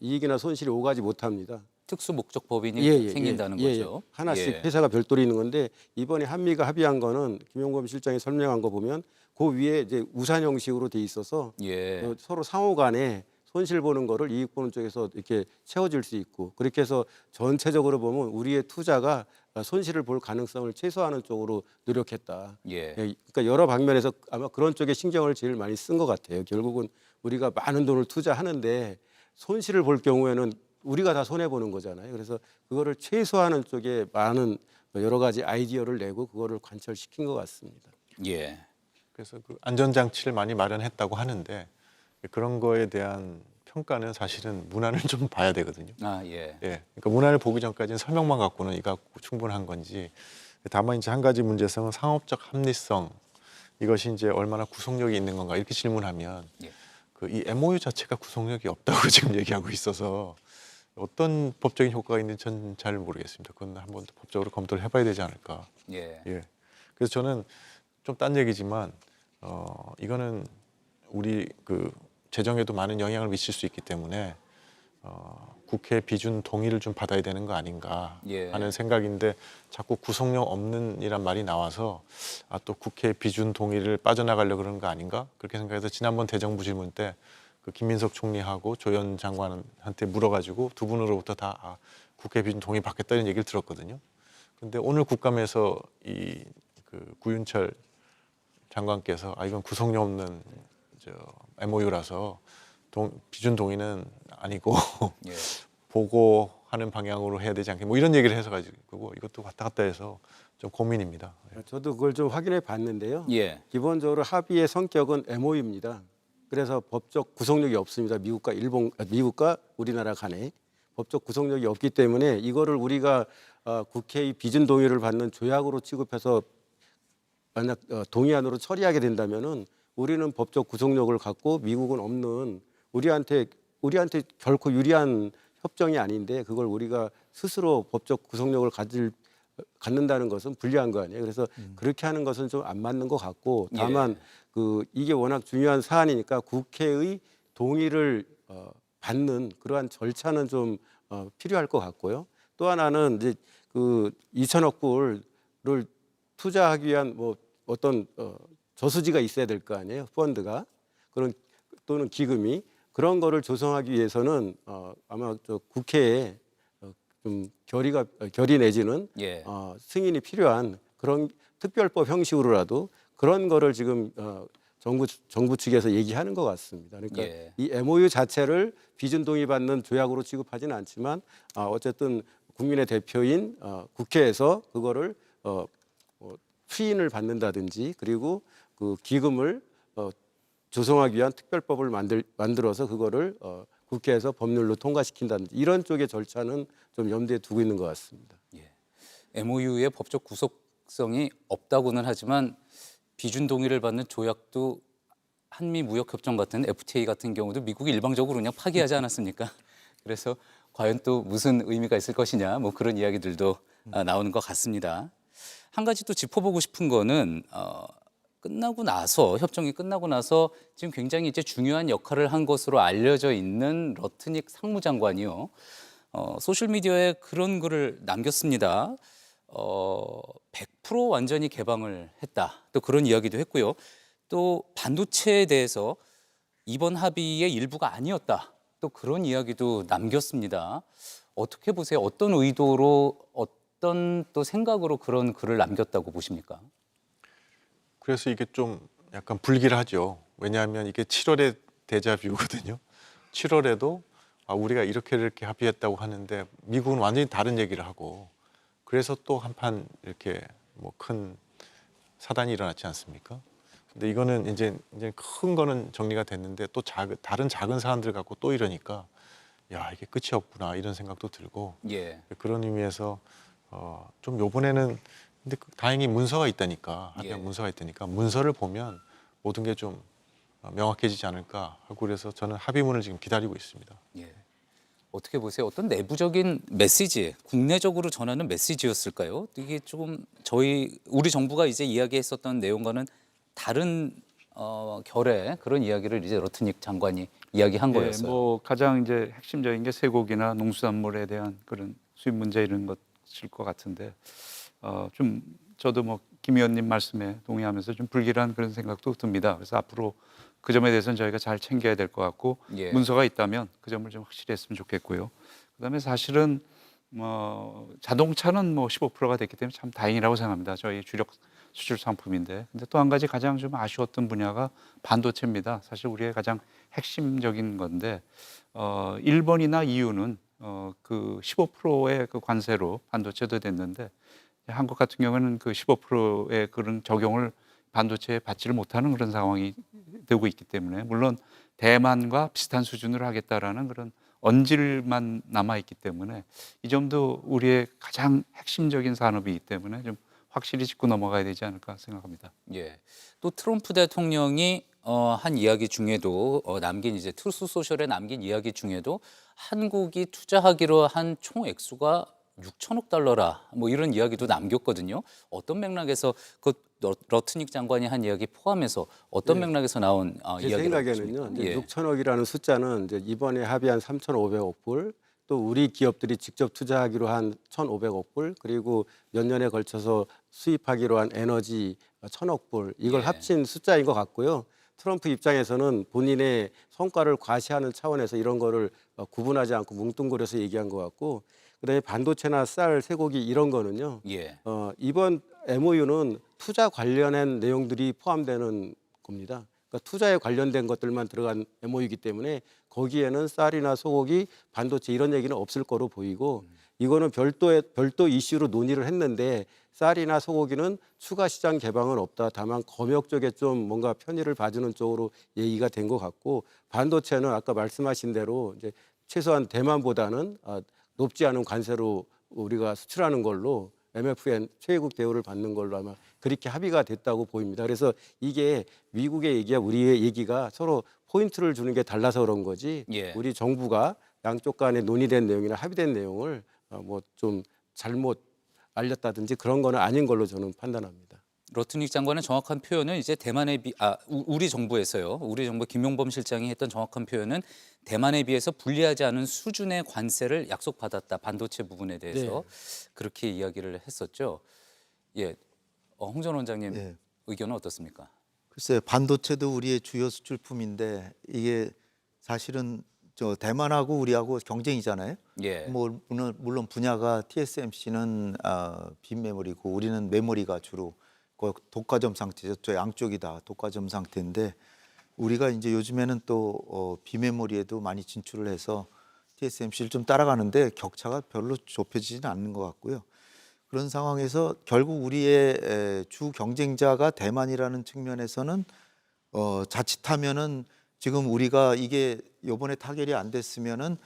이익이나 손실이 오가지 못합니다. 특수 목적 법인이 생긴다는 거죠. 하나씩 예. 회사가 별도로 있는 건데 이번에 한미가 합의한 거는 김용범 실장이 설명한 거 보면 그 위에 이제 우산 형식으로 돼 있어서 예. 서로 상호 간에 손실 보는 거를 이익 보는 쪽에서 이렇게 채워줄 수 있고 그렇게 해서 전체적으로 보면 우리의 투자가 손실을 볼 가능성을 최소화하는 쪽으로 노력했다. 예. 그러니까 여러 방면에서 아마 그런 쪽에 신경을 제일 많이 쓴 것 같아요. 결국은 우리가 많은 돈을 투자하는데 손실을 볼 경우에는 우리가 다 손해 보는 거잖아요. 그래서 그거를 최소화하는 쪽에 많은 여러 가지 아이디어를 내고 그거를 관철시킨 것 같습니다. 예. 그래서 안전장치를 많이 마련했다고 하는데 그런 거에 대한 평가는 사실은 문안을 좀 봐야 되거든요. 예. 그러니까 문안을 보기 전까지는 설명만 갖고는 이거 갖고 충분한 건지. 다만 이제 한 가지 문제성은 상업적 합리성 이것이 이제 얼마나 구속력이 있는 건가 이렇게 질문하면 예. 이 MOU 자체가 구속력이 없다고 지금 얘기하고 있어서 어떤 법적인 효과가 있는지 저는 잘 모르겠습니다. 그건 한번 법적으로 검토를 해봐야 되지 않을까. 예. 그래서 저는 좀 딴 얘기지만 이거는 우리 재정에도 많은 영향을 미칠 수 있기 때문에 국회 비준 동의를 좀 받아야 되는 거 아닌가 하는 생각인데 자꾸 구속력 없는 이란 말이 나와서 또 국회 비준 동의를 빠져나가려고 그러는 거 아닌가 그렇게 생각해서 지난번 대정부 질문 때 김민석 총리하고 조현 장관한테 물어가지고 두 분으로부터 다 국회 비준 동의 받겠다는 얘기를 들었거든요. 근데 오늘 국감에서 구윤철 장관께서 이건 구속력 없는 MOU라서 비준 동의는 아니고 예. 보고하는 방향으로 해야 되지 않겠냐 뭐 이런 얘기를 해서 가지고 이것도 왔다 갔다 해서 좀 고민입니다. 저도 그걸 좀 확인해 봤는데요. 예. 기본적으로 합의의 성격은 MOU입니다. 그래서 법적 구속력이 없습니다. 미국과 우리나라 간에 법적 구속력이 없기 때문에 이거를 우리가 국회의 비준 동의를 받는 조약으로 취급해서 만약 동의안으로 처리하게 된다면은 우리는 법적 구속력을 갖고 미국은 없는 우리한테 결코 유리한 협정이 아닌데 그걸 우리가 스스로 법적 구속력을 갖는다는 것은 불리한 거 아니에요. 그래서 그렇게 하는 것은 좀 안 맞는 것 같고 다만 이게 워낙 중요한 사안이니까 국회의 동의를 받는 그러한 절차는 좀 필요할 것 같고요. 또 하나는 이제 2천억 불을 투자하기 위한 어떤 저수지가 있어야 될 거 아니에요. 펀드가 또는 기금이 그런 거를 조성하기 위해서는 아마 국회에 좀 결의 내지는 승인이 필요한 그런 특별법 형식으로라도 그런 거를 지금 정부 측에서 얘기하는 것 같습니다. 그러니까 이 MOU 자체를 비준 동의 받는 조약으로 취급하지는 않지만 어쨌든 국민의 대표인 국회에서 그거를 추인을 받는다든지 그리고 그 기금을 조성하기 위한 특별법을 만들어서 그거를 국회에서 법률로 통과시킨다든지 이런 쪽의 절차는 좀 염두에 두고 있는 것 같습니다. MOU의 법적 구속성이 없다고는 하지만 비준 동의를 받는 조약도 한미 무역협정 같은 FTA 같은 경우도 미국이 일방적으로 그냥 파기하지 않았습니까? 그래서 과연 또 무슨 의미가 있을 것이냐 뭐 그런 이야기들도 나오는 것 같습니다. 한 가지 또 짚어보고 싶은 거는 끝나고 나서 협정이 끝나고 나서 지금 굉장히 이제 중요한 역할을 한 것으로 알려져 있는 러트닉 상무장관이요. 소셜 미디어에 그런 글을 남겼습니다. 100% 완전히 개방을 했다. 또 그런 이야기도 했고요. 또 반도체에 대해서 이번 합의의 일부가 아니었다. 또 그런 이야기도 남겼습니다. 어떻게 보세요? 어떤 의도로 어떤 또 생각으로 그런 글을 남겼다고 보십니까? 그래서 이게 좀 약간 불길하죠. 왜냐하면 이게 7월에 데자뷰거든요. 7월에도 우리가 이렇게 합의했다고 하는데 미국은 완전히 다른 얘기를 하고 그래서 또 한판 이렇게 뭐 큰 사단이 일어났지 않습니까? 근데 이거는 이제 큰 거는 정리가 됐는데 또 다른 작은 사안들 갖고 또 이러니까 야 이게 끝이 없구나 이런 생각도 들고 그런 의미에서 좀 요번에는 근데 다행히 문서가 있다니까 합의한 문서가 있다니까 문서를 보면 모든 게 좀 명확해지지 않을까 하고 그래서 저는 합의문을 지금 기다리고 있습니다. 어떻게 보세요? 어떤 내부적인 메시지, 국내적으로 전하는 메시지였을까요? 이게 조금 우리 정부가 이제 이야기했었던 내용과는 다른 결의 그런 이야기를 이제 러트닉 장관이 이야기한 거였어요. 뭐 가장 이제 핵심적인 게 쇠고기나 농수산물에 대한 그런 수입 문제 이런 것일 것 같은데 좀 저도 뭐 김 의원님 말씀에 동의하면서 좀 불길한 그런 생각도 듭니다. 그래서 앞으로 그 점에 대해서는 저희가 잘 챙겨야 될 것 같고 문서가 있다면 그 점을 좀 확실히 했으면 좋겠고요. 그다음에 사실은 자동차는 뭐 15%가 됐기 때문에 참 다행이라고 생각합니다. 저희 주력 수출 상품인데. 근데 또 한 가지 가장 좀 아쉬웠던 분야가 반도체입니다. 사실 우리의 가장 핵심적인 건데 일본이나 EU는 그 15%의 그 관세로 반도체도 됐는데 한국 같은 경우는 그 15%의 그런 적용을 반도체에 받지를 못하는 그런 상황이 되고 있기 때문에 물론 대만과 비슷한 수준으로 하겠다라는 그런 언질만 남아 있기 때문에 이 점도 우리의 가장 핵심적인 산업이기 때문에 좀 확실히 짚고 넘어가야 되지 않을까 생각합니다. 또 트럼프 대통령이 한 이야기 중에도 남긴 이제 트루스 소셜에 남긴 이야기 중에도 한국이 투자하기로 한 총 액수가 6천억 달러라 뭐 이런 이야기도 남겼거든요. 어떤 맥락에서 그 러트닉 장관이 한 이야기 포함해서 어떤 맥락에서 나온 제 이야기라고 생각에는요. 보십니까? 이제 6천억이라는 숫자는 이제 이번에 합의한 3,500억 불, 또 우리 기업들이 직접 투자하기로 한 1,500억 불, 그리고 몇 년에 걸쳐서 수입하기로 한 에너지 1,000억 불 이걸 합친 숫자인 것 같고요. 트럼프 입장에서는 본인의 성과를 과시하는 차원에서 이런 거를 구분하지 않고 뭉뚱그려서 얘기한 것 같고, 그다음에 반도체나 쌀, 쇠고기 이런 거는요. 이번 MOU는 투자 관련한 내용들이 포함되는 겁니다. 그러니까 투자에 관련된 것들만 들어간 MOU이기 때문에 거기에는 쌀이나 소고기, 반도체 이런 얘기는 없을 거로 보이고 이거는 별도 이슈로 논의를 했는데 쌀이나 소고기는 추가 시장 개방은 없다. 다만 검역 쪽에 좀 뭔가 편의를 봐주는 쪽으로 얘기가 된 것 같고 반도체는 아까 말씀하신 대로 이제 최소한 대만보다는 높지 않은 관세로 우리가 수출하는 걸로 MFN 최혜국 대우를 받는 걸로 아마 그렇게 합의가 됐다고 보입니다. 그래서 이게 미국의 얘기와 우리의 얘기가 서로 포인트를 주는 게 달라서 그런 거지 우리 정부가 양쪽 간에 논의된 내용이나 합의된 내용을 뭐 좀 잘못 알렸다든지 그런 거는 아닌 걸로 저는 판단합니다. 러트닉 장관의 정확한 표현은 이제 우리 정부에서요. 우리 정부 김용범 실장이 했던 정확한 표현은 대만에 비해서 불리하지 않은 수준의 관세를 약속받았다. 반도체 부분에 대해서 그렇게 이야기를 했었죠. 홍전 원장님 의견은 어떻습니까? 글쎄요, 반도체도 우리의 주요 수출품인데 이게 사실은 대만하고 우리하고 경쟁이잖아요. 뭐 물론 분야가 TSMC는 빈메모리고 우리는 메모리가 주로 독과점 상태죠. 저 양쪽이 다 독과점 상태인데 우리가 이제 요즘에는 또 비메모리에도 많이 진출을 해서 TSMC를 좀 따라가는데 격차가 별로 좁혀지지는 않는 것 같고요. 그런 상황에서 결국 우리의 주 경쟁자가 대만이라는 측면에서는 자칫하면은 지금 우리가 이게 이번에 타결이 안 됐으면은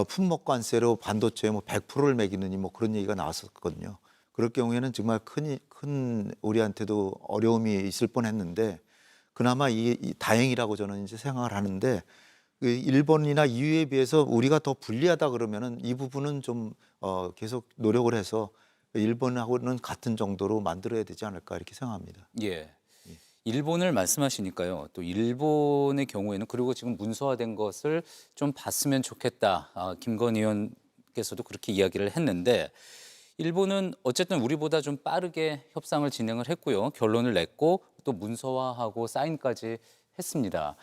품목 관세로 반도체에 뭐 100%를 매기느니 뭐 그런 얘기가 나왔었거든요. 그럴 경우에는 정말 큰 우리한테도 어려움이 있을 뻔했는데 그나마 이 다행이라고 저는 이제 생각을 하는데 그 일본이나 EU에 비해서 우리가 더 불리하다 그러면은 이 부분은 좀 계속 노력을 해서 일본하고는 같은 정도로 만들어야 되지 않을까 이렇게 생각합니다. 예. 일본을 말씀하시니까요. 또 일본의 경우에는 그리고 지금 문서화된 것을 좀 봤으면 좋겠다. 김건 의원께서도 그렇게 이야기를 했는데 일본은 어쨌든 우리보다 좀 빠르게 협상을 진행을 했고요. 결론을 냈고 또 문서화하고 사인까지 했습니다.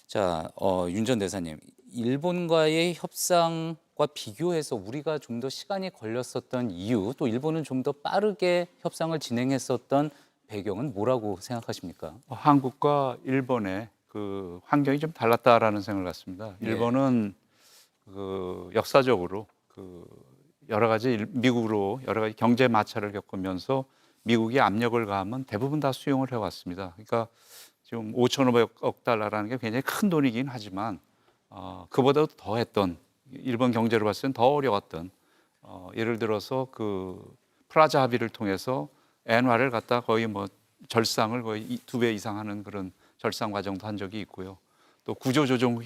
자, 윤 전 대사님, 일본과의 협상과 비교해서 우리가 좀 더 시간이 걸렸었던 이유, 또 일본은 좀 더 빠르게 협상을 진행했었던 배경은 뭐라고 생각하십니까? 한국과 일본의 그 환경이 좀 달랐다라는 생각을 갖습니다. 네. 일본은 그 역사적으로 그 여러 가지 미국으로 여러 가지 경제 마찰을 겪으면서 미국이 압력을 가하면 대부분 다 수용을 해왔습니다. 그러니까 지금 5,500억 달러라는 게 굉장히 큰 돈이긴 하지만 그보다도 더했던 일본 경제로 봤을 땐 더 어려웠던 예를 들어서 그 프라자 합의를 통해서 엔화를 갖다 거의 뭐 절상을 거의 2배 이상 하는 그런 절상 과정도 한 적이 있고요. 또 구조조정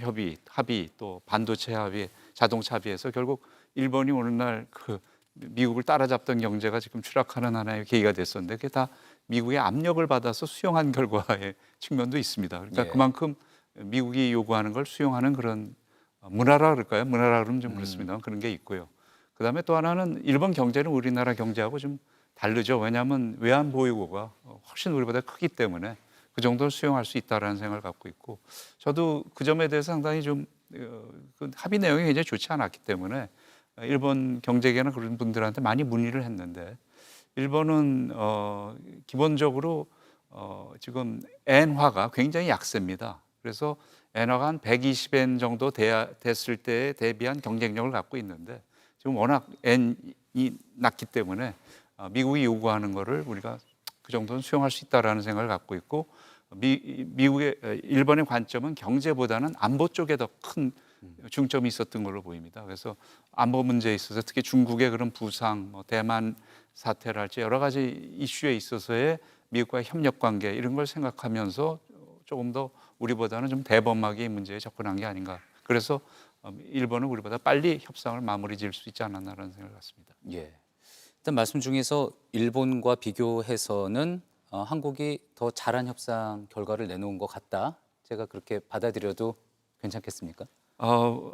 합의, 또 반도체 합의, 자동차 합의에서 결국 일본이 오늘날 그 미국을 따라잡던 경제가 지금 추락하는 하나의 계기가 됐었는데 그게 다 미국의 압력을 받아서 수용한 결과의 측면도 있습니다. 그러니까 예. 그만큼 미국이 요구하는 걸 수용하는 그런 문화라 그럴까요? 문화라 그러면 좀 그렇습니다. 그런 게 있고요. 그다음에 또 하나는 일본 경제는 우리나라 경제하고 좀 다르죠. 왜냐하면 외환 보유고가 훨씬 우리보다 크기 때문에 그 정도를 수용할 수 있다라는 생각을 갖고 있고 저도 그 점에 대해서 상당히 좀 그 합의 내용이 굉장히 좋지 않았기 때문에 일본 경제계나 그런 분들한테 많이 문의를 했는데 일본은 기본적으로 지금 엔화가 굉장히 약세입니다. 그래서 엔화가 한 120엔 정도 됐을 때에 대비한 경쟁력을 갖고 있는데 지금 워낙 엔이 낮기 때문에 미국이 요구하는 거를 우리가 그 정도는 수용할 수 있다라는 생각을 갖고 있고 일본의 관점은 경제보다는 안보 쪽에 더 큰 중점이 있었던 걸로 보입니다. 그래서 안보 문제에 있어서 특히 중국의 그런 부상, 대만 사태랄지 여러 가지 이슈에 있어서의 미국과의 협력 관계 이런 걸 생각하면서 조금 더 우리보다는 좀 대범하게 이 문제에 접근한 게 아닌가. 그래서 일본은 우리보다 빨리 협상을 마무리 지을 수 있지 않았나라는 생각을 갖습니다. 예. 일단 말씀 중에서 일본과 비교해서는 한국이 더 잘한 협상 결과를 내놓은 것 같다. 제가 그렇게 받아들여도 괜찮겠습니까?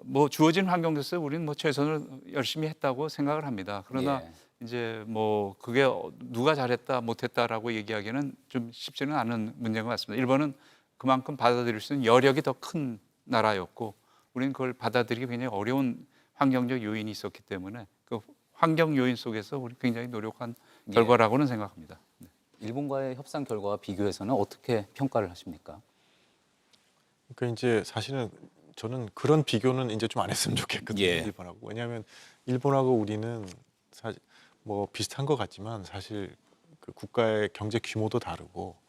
뭐 주어진 환경에서 우리는 뭐 최선을 열심히 했다고 생각을 합니다. 그러나 예. 이제 뭐 그게 누가 잘했다 못했다라고 얘기하기는 좀 쉽지는 않은 문제인 것 같습니다. 일본은 그만큼 받아들일 수 있는 여력이 더 큰 나라였고 우리는 그걸 받아들이기 굉장히 어려운 환경적 요인이 있었기 때문에 그 환경 요인 속에서 우리 굉장히 노력한 결과라고는 생각합니다. 네. 일본과의 협상 결과와 비교해서는 어떻게 평가를 하십니까? 그러니까 이제 사실은 저는 그런 비교는 이제 좀 안 했으면 좋겠거든요. 예. 일본하고. 왜냐하면 일본하고 우리는 사실 뭐 비슷한 것 같지만 사실 그 국가의 경제 규모도 다르고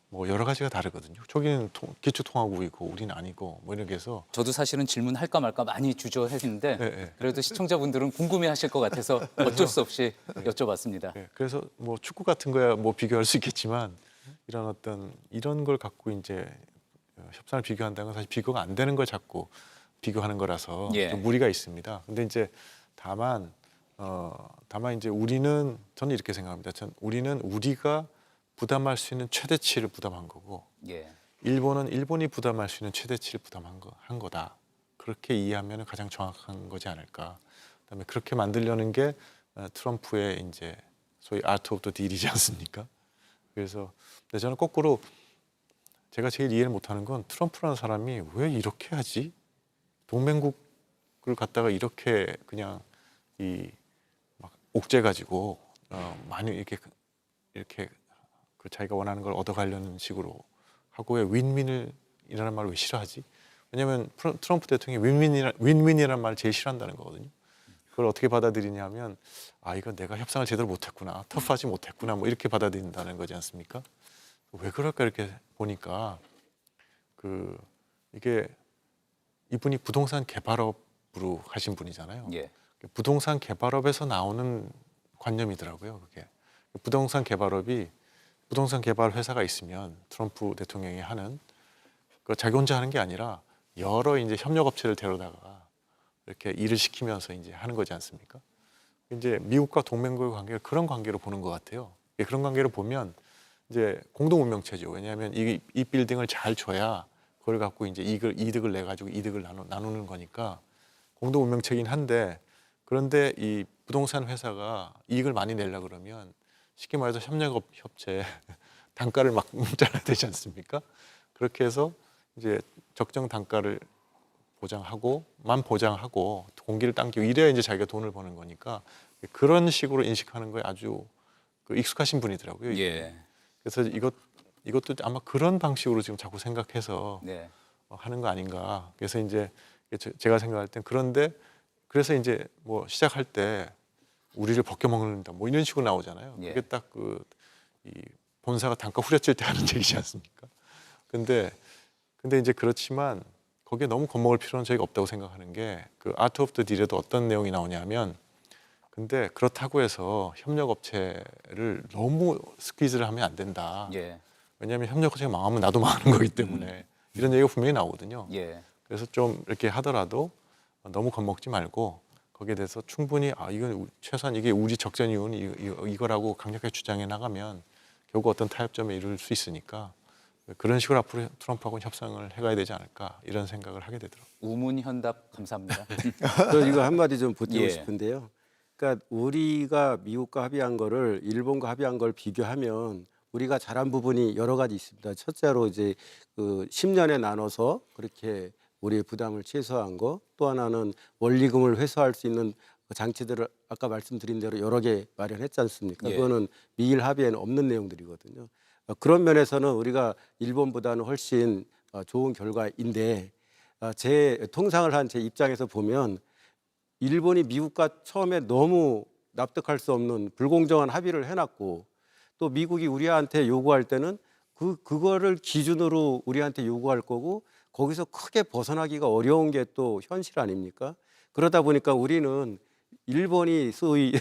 뭐 여러 가지가 다르거든요. 저기는 기초통화국이고 우리는 아니고 뭐 이렇게 해서 저도 사실은 질문할까 말까 많이 주저했는데 네. 그래도 시청자분들은 궁금해하실 것 같아서 어쩔 수 없이 여쭤봤습니다. 네, 그래서 뭐 축구 같은 거야 뭐 비교할 수 있겠지만 이런 걸 갖고 이제 협상을 비교한다는 건 사실 비교가 안 되는 걸 자꾸 비교하는 거라서 예. 좀 무리가 있습니다. 근데 이제 다만 이제 저는 이렇게 생각합니다. 우리는 우리가 부담할 수 있는 최대치를 부담한 거고 예. 일본은 일본이 부담할 수 있는 최대치를 한 거다. 그렇게 이해하면 가장 정확한 거지 않을까. 그다음에 그렇게 만들려는 게 트럼프의 이제 소위 아트 오브 더 딜이지 않습니까? 그래서 근데 저는 거꾸로 제가 제일 이해를 못하는 건 트럼프라는 사람이 왜 이렇게 하지? 동맹국을 갖다가 이렇게 그냥 막 옥죄 가지고 많이 이렇게 그 자기가 원하는 걸 얻어가려는 식으로 하고 왜 윈윈을 이라는 말을 왜 싫어하지? 왜냐하면 트럼프 대통령이 윈윈이란 말을 제일 싫어한다는 거거든요. 그걸 어떻게 받아들이냐면 이건 내가 협상을 제대로 못했구나, 터프하지 못했구나, 뭐 이렇게 받아들인다는 거지 않습니까? 왜 그럴까 이렇게 보니까 이게 이분이 부동산 개발업으로 하신 분이잖아요. 예. 부동산 개발업에서 나오는 관념이더라고요. 그게 부동산 개발업이 부동산 개발 회사가 있으면 트럼프 대통령이 하는 자기 혼자 하는 게 아니라 여러 이제 협력 업체를 데려다가 이렇게 일을 시키면서 이제 하는 거지 않습니까? 이제 미국과 동맹국의 관계를 그런 관계로 보는 것 같아요. 그런 관계로 보면 이제 공동 운명체죠. 왜냐하면 이 빌딩을 잘 줘야 그걸 갖고 이제 이득을 내 가지고 이득을 나누는 거니까 공동 운명체긴 한데, 그런데 이 부동산 회사가 이익을 많이 내려고 그러면 쉽게 말해서 협력업 협체 단가를 막 잘라야 되지 않습니까? 그렇게 해서 이제 적정 단가를 보장하고 공기를 당기고 이래야 이제 자기가 돈을 버는 거니까 그런 식으로 인식하는 거에 아주 익숙하신 분이더라고요. 예. 그래서 이것도 아마 그런 방식으로 지금 자꾸 생각해서 네. 하는 거 아닌가. 그래서 이제 제가 생각할 땐 그래서 이제 뭐 시작할 때 우리를 벗겨먹는다 뭐 이런 식으로 나오잖아요. 예. 그게 딱 이 본사가 단가 후려칠 때 하는 얘기지 않습니까? 근데 이제 그렇지만 거기에 너무 겁먹을 필요는 저희가 없다고 생각하는 게 아트 오브 더 딜에도 어떤 내용이 나오냐면, 근데 그렇다고 해서 협력업체를 너무 스퀴즈를 하면 안 된다. 예. 왜냐하면 협력업체가 망하면 나도 망하는 거기 때문에 이런 얘기가 분명히 나오거든요. 예. 그래서 좀 이렇게 하더라도 너무 겁먹지 말고 거기에 대해서 충분히 이건 최소한 이게 우리 적전 이유는 이거라고 강력하게 주장해 나가면 결국 어떤 타협점에 이룰 수 있으니까 그런 식으로 앞으로 트럼프하고는 협상을 해가야 되지 않을까 이런 생각을 하게 되더라고요. 우문현답 감사합니다. 저 이거 한마디 좀 보태고 예. 싶은데요. 그러니까 우리가 미국과 합의한 거를 일본과 합의한 걸 비교하면 우리가 잘한 부분이 여러 가지 있습니다. 첫째로 이제 10년에 나눠서 그렇게 우리의 부담을 최소화한 거, 또 하나는 원리금을 회수할 수 있는 장치들을 아까 말씀드린 대로 여러 개 마련했지 않습니까? 예. 그거는 미일 합의에는 없는 내용들이거든요. 그런 면에서는 우리가 일본보다는 훨씬 좋은 결과인데, 제 통상을 한 제 입장에서 보면 일본이 미국과 처음에 너무 납득할 수 없는 불공정한 합의를 해놨고, 또 미국이 우리한테 요구할 때는 그거를 기준으로 우리한테 요구할 거고, 거기서 크게 벗어나기가 어려운 게 또 현실 아닙니까? 그러다 보니까 우리는 일본이 소위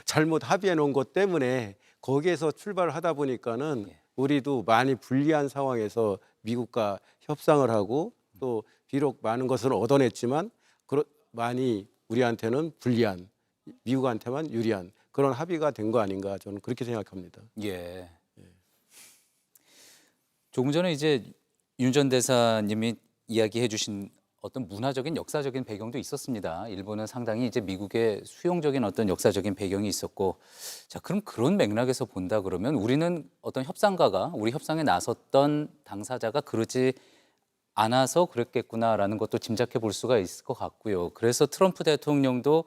잘못 합의해 놓은 것 때문에 거기에서 출발을 하다 보니까는 우리도 많이 불리한 상황에서 미국과 협상을 하고, 또 비록 많은 것을 얻어냈지만 많이 우리한테는 불리한, 미국한테만 유리한 그런 합의가 된 거 아닌가, 저는 그렇게 생각합니다. 예. 조금 전에 이제 윤 전 대사님이 이야기해 주신 어떤 문화적인 역사적인 배경도 있었습니다. 일본은 상당히 이제 미국의 수용적인 어떤 역사적인 배경이 있었고, 자, 그럼 그런 맥락에서 본다 그러면 우리는 어떤 협상가가, 우리 협상에 나섰던 당사자가 그러지 않아서 그랬겠구나라는 것도 짐작해 볼 수가 있을 것 같고요. 그래서 트럼프 대통령도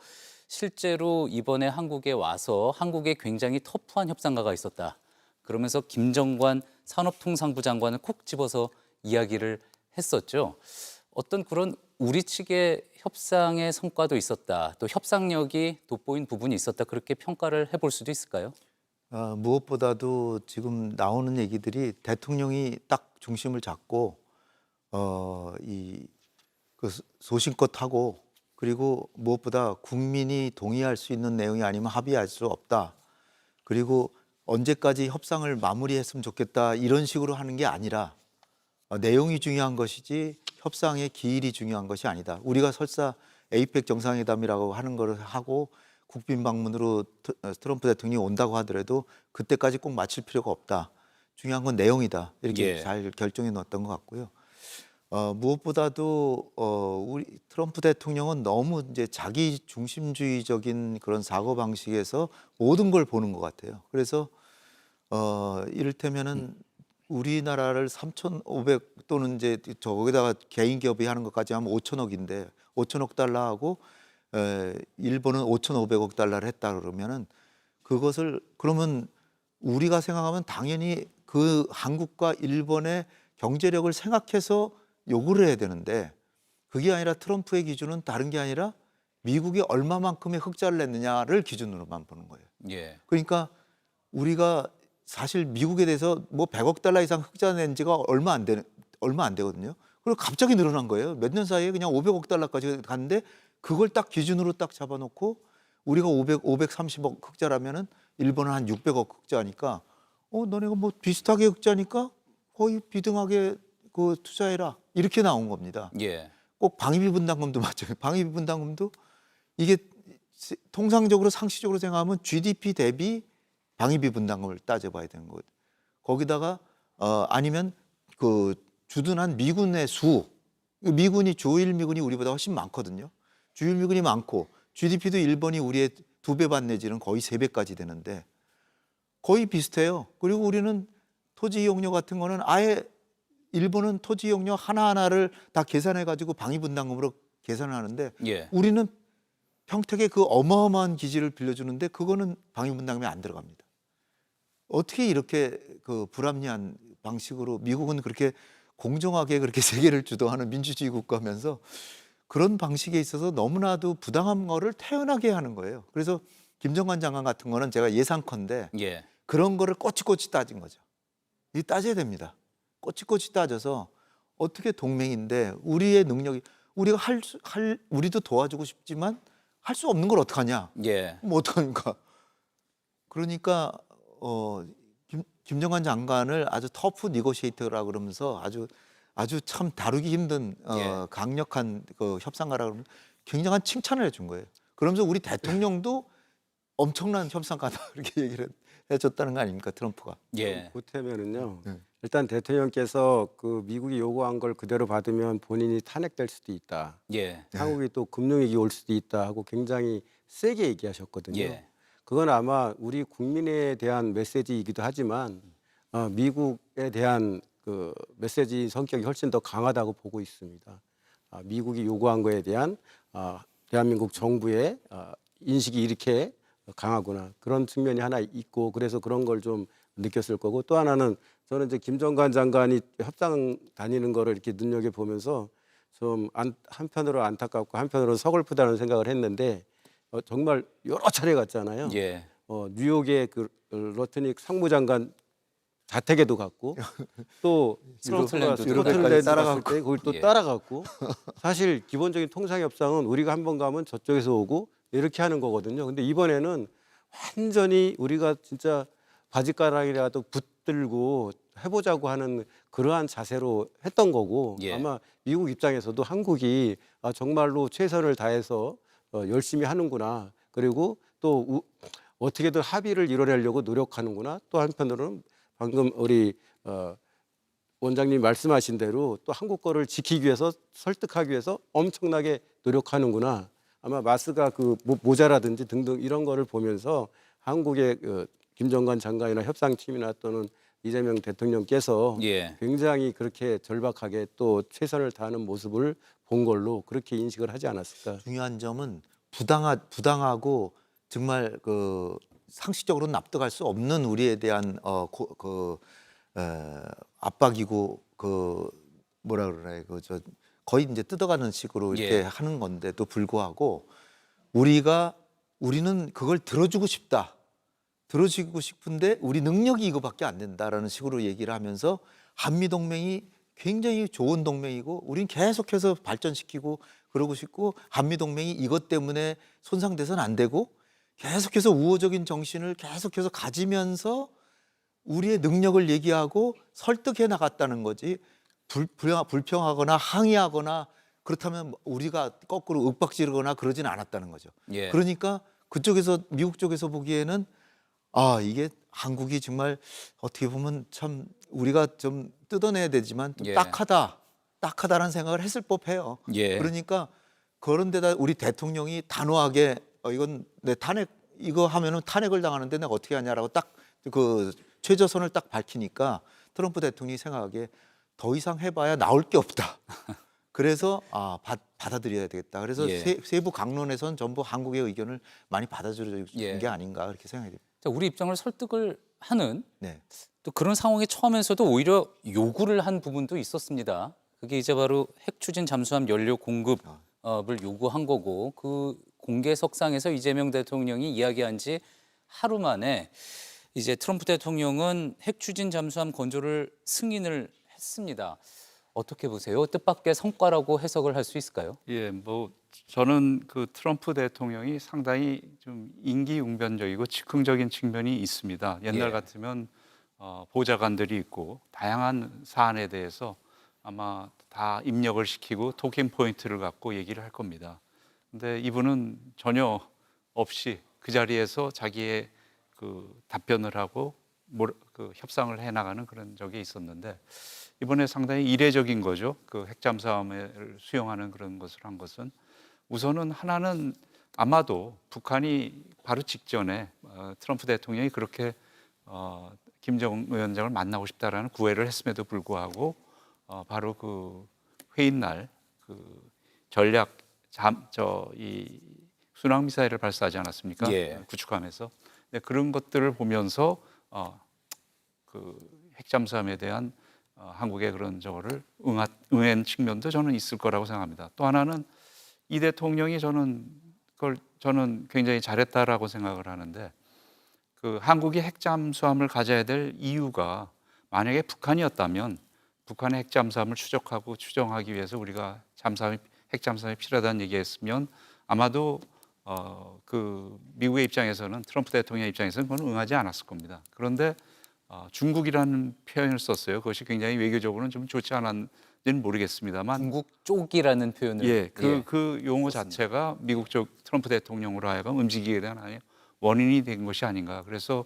실제로 이번에 한국에 와서 한국에 굉장히 터프한 협상가가 있었다. 그러면서 김정관 산업통상부 장관을 콕 집어서 이야기를 했었죠. 어떤 그런 우리 측의 협상의 성과도 있었다. 또 협상력이 돋보인 부분이 있었다. 그렇게 평가를 해볼 수도 있을까요? 무엇보다도 지금 나오는 얘기들이 대통령이 딱 중심을 잡고 소신껏 하고, 그리고 무엇보다 국민이 동의할 수 있는 내용이 아니면 합의할 수 없다. 그리고 언제까지 협상을 마무리했으면 좋겠다 이런 식으로 하는 게 아니라 내용이 중요한 것이지 협상의 기일이 중요한 것이 아니다. 우리가 설사 에이펙 정상회담이라고 하는 걸 하고 국빈 방문으로 트럼프 대통령이 온다고 하더라도 그때까지 꼭 마칠 필요가 없다. 중요한 건 내용이다. 이렇게 잘 결정해 놓았던 것 같고요. 무엇보다도 우리 트럼프 대통령은 너무 이제 자기 중심주의적인 그런 사고 방식에서 모든 걸 보는 것 같아요. 그래서 이를테면은 우리나라를 3,500 또는 이제 거기다가 개인 기업이 하는 것까지 하면 5천억인데 5천억 달러하고 일본은 5,500억 달러를 했다 그러면은 그것을 그러면 우리가 생각하면 당연히 그 한국과 일본의 경제력을 생각해서 요구를 해야 되는데 그게 아니라 트럼프의 기준은 다른 게 아니라 미국이 얼마만큼의 흑자를 냈느냐를 기준으로만 보는 거예요. 예. 그러니까 우리가 사실 미국에 대해서 뭐 100억 달러 이상 흑자 낸 지가 얼마 안 되거든요. 그리고 갑자기 늘어난 거예요. 몇 년 사이에 그냥 500억 달러까지 갔는데 그걸 딱 기준으로 딱 잡아놓고 우리가 530억 흑자라면은 일본은 한 600억 흑자니까 너네가 뭐 비슷하게 흑자니까 거의 비등하게 그 투자해라 이렇게 나온 겁니다. 예. 꼭 방위비 분담금도 맞죠. 방위비 분담금도 이게 통상적으로 상식적으로 생각하면 GDP 대비 방위비 분담금을 따져봐야 되는 거거든요. 거기다가 아니면 그 주둔한 미군의 수, 미군이 조일 미군이 우리보다 훨씬 많거든요. 주일 미군이 많고 GDP도 일본이 우리의 2배 반 내지는 거의 3배까지 되는데 거의 비슷해요. 그리고 우리는 토지 이용료 같은 거는 아예 일본은 토지 이용료 하나하나를 다 계산해 가지고 방위 분담금으로 계산을 하는데 예. 우리는 평택에 그 어마어마한 기지를 빌려주는데 그거는 방위 분담금이 안 들어갑니다. 어떻게 이렇게 그 불합리한 방식으로 미국은 그렇게 공정하게 그렇게 세계를 주도하는 민주주의 국가면서 그런 방식에 있어서 너무나도 부당한 거를 태연하게 하는 거예요. 그래서 김정관 장관 같은 거는 제가 예상컨대 예. 그런 거를 꼬치꼬치 따진 거죠. 이 따져야 됩니다. 꼬치꼬치 따져서 어떻게 동맹인데 우리의 능력이 우리가 우리도 도와주고 싶지만 할 수 없는 걸 어떡하냐? 예. 뭐 어떡합니까? 그러니까 김정관 장관을 아주 터프 니고시에이터라 그러면서 아주 참 다루기 힘든 예. 강력한 그 협상가라 그러면 굉장한 칭찬을 해준 거예요. 그러면서 우리 대통령도 엄청난 협상가다 이렇게 얘기를 해줬다는 거 아닙니까, 트럼프가? 예. 보태면은요. 네. 일단 대통령께서 그 미국이 요구한 걸 그대로 받으면 본인이 탄핵될 수도 있다. 예. 한국이 또 금융위기 올 수도 있다 하고 굉장히 세게 얘기하셨거든요. 예. 그건 아마 우리 국민에 대한 메시지이기도 하지만 미국에 대한 그 메시지 성격이 훨씬 더 강하다고 보고 있습니다. 미국이 요구한 거에 대한 대한민국 정부의 인식이 이렇게 강하구나 그런 측면이 하나 있고 그래서 그런 걸 좀 느꼈을 거고 또 하나는 저는 이제 김정관 장관이 협상 다니는 거를 이렇게 눈여겨 보면서 좀 한편으로 안타깝고 한편으로 서글프다는 생각을 했는데 정말 여러 차례 갔잖아요. 예. 뉴욕의 그 러트닉 상무장관 자택에도 갔고 또 스코틀랜드까지 따라갈 때 거기 또 예. 따라갔고 사실 기본적인 통상 협상은 우리가 한 번 가면 저쪽에서 오고 이렇게 하는 거거든요. 근데 이번에는 완전히 우리가 진짜 바지가랑이라도 붙들고 해보자고 하는 그러한 자세로 했던 거고 예. 아마 미국 입장에서도 한국이 정말로 최선을 다해서 열심히 하는구나. 그리고 또 어떻게든 합의를 이뤄내려고 노력하는구나. 또 한편으로는 방금 우리 원장님 말씀하신 대로 또 한국 거를 지키기 위해서 설득하기 위해서 엄청나게 노력하는구나. 아마 마스가 그 모자라든지 등등 이런 거를 보면서 한국의 김정관 장관이나 협상팀이나 또는 이재명 대통령께서 예. 굉장히 그렇게 절박하게 또 최선을 다하는 모습을 본 걸로 그렇게 인식을 하지 않았을까. 중요한 점은 부당하고 정말 그 상식적으로 납득할 수 없는 우리에 대한 압박이고 그 뭐라 그러나요? 거의 이제 뜯어가는 식으로 이렇게 예. 하는 건데도 불구하고 우리는 그걸 들어주고 싶은데 우리 능력이 이거밖에 안 된다라는 식으로 얘기를 하면서 한미 동맹이 굉장히 좋은 동맹이고 우린 계속해서 발전시키고 그러고 싶고 한미 동맹이 이것 때문에 손상돼서는 안 되고 계속해서 우호적인 정신을 계속해서 가지면서 우리의 능력을 얘기하고 설득해 나갔다는 거지. 불평하거나 항의하거나 그렇다면 우리가 거꾸로 윽박지르거나 그러진 않았다는 거죠. 예. 그러니까 그쪽에서 미국 쪽에서 보기에는 이게 한국이 정말 어떻게 보면 참 우리가 좀 뜯어내야 되지만 좀 예. 딱하다라는 생각을 했을 법해요. 예. 그러니까 그런 데다 우리 대통령이 단호하게 이건 내 탄핵 이거 하면은 탄핵을 당하는데 내가 어떻게 하냐라고 딱 그 최저선을 딱 밝히니까 트럼프 대통령이 생각하기에 더 이상 해봐야 나올 게 없다. 그래서 받아들여야 되겠다. 그래서 예. 세부 강론에선 전부 한국의 의견을 많이 받아주는 예. 게 아닌가 그렇게 생각이 됩니다. 자, 우리 입장을 설득을 하는 네. 또 그런 상황에 처하면서도 오히려 요구를 한 부분도 있었습니다. 그게 이제 바로 핵 추진 잠수함 연료 공급을 요구한 거고 그 공개석상에서 이재명 대통령이 이야기한 지 하루 만에 이제 트럼프 대통령은 핵 추진 잠수함 건조를 승인을 했습니다. 어떻게 보세요? 뜻밖의 성과라고 해석을 할 수 있을까요? 예, 뭐 저는 그 트럼프 대통령이 상당히 좀 임기응변적이고 즉흥적인 측면이 있습니다. 옛날 예. 같으면 보좌관들이 있고 다양한 사안에 대해서 아마 다 입력을 시키고 토킹 포인트를 갖고 얘기를 할 겁니다. 근데 이분은 전혀 없이 그 자리에서 자기의 그 답변을 하고 그 협상을 해 나가는 그런 적이 있었는데 이번에 상당히 이례적인 거죠. 그 핵잠수함을 수용하는 그런 것을 한 것은 우선은 하나는 아마도 북한이 바로 직전에 트럼프 대통령이 그렇게 김정은 위원장을 만나고 싶다라는 구애를 했음에도 불구하고 바로 그 회의 날 그 전략 이 순항 미사일을 발사하지 않았습니까? 예. 구축함에서. 네, 그런 것들을 보면서 그 핵잠수함에 대한 한국의 그런 저거를 응한 측면도 저는 있을 거라고 생각합니다. 또 하나는 이 대통령이 저는 굉장히 잘했다라고 생각을 하는데 그 한국이 핵잠수함을 가져야 될 이유가 만약에 북한이었다면 북한의 핵잠수함을 추적하고 추정하기 위해서 우리가 핵잠수함이 필요하다는 얘기했으면 아마도 그 미국의 입장에서는 트럼프 대통령의 입장에서는 그건 응하지 않았을 겁니다. 그런데 중국이라는 표현을 썼어요. 그것이 굉장히 외교적으로는 좀 좋지 않았는지는 모르겠습니다만 중국 쪽이라는 표현을 예, 그 용어 자체가 미국 쪽 트럼프 대통령으로 하여금 움직이게 된 하나의 원인이 된 것이 아닌가. 그래서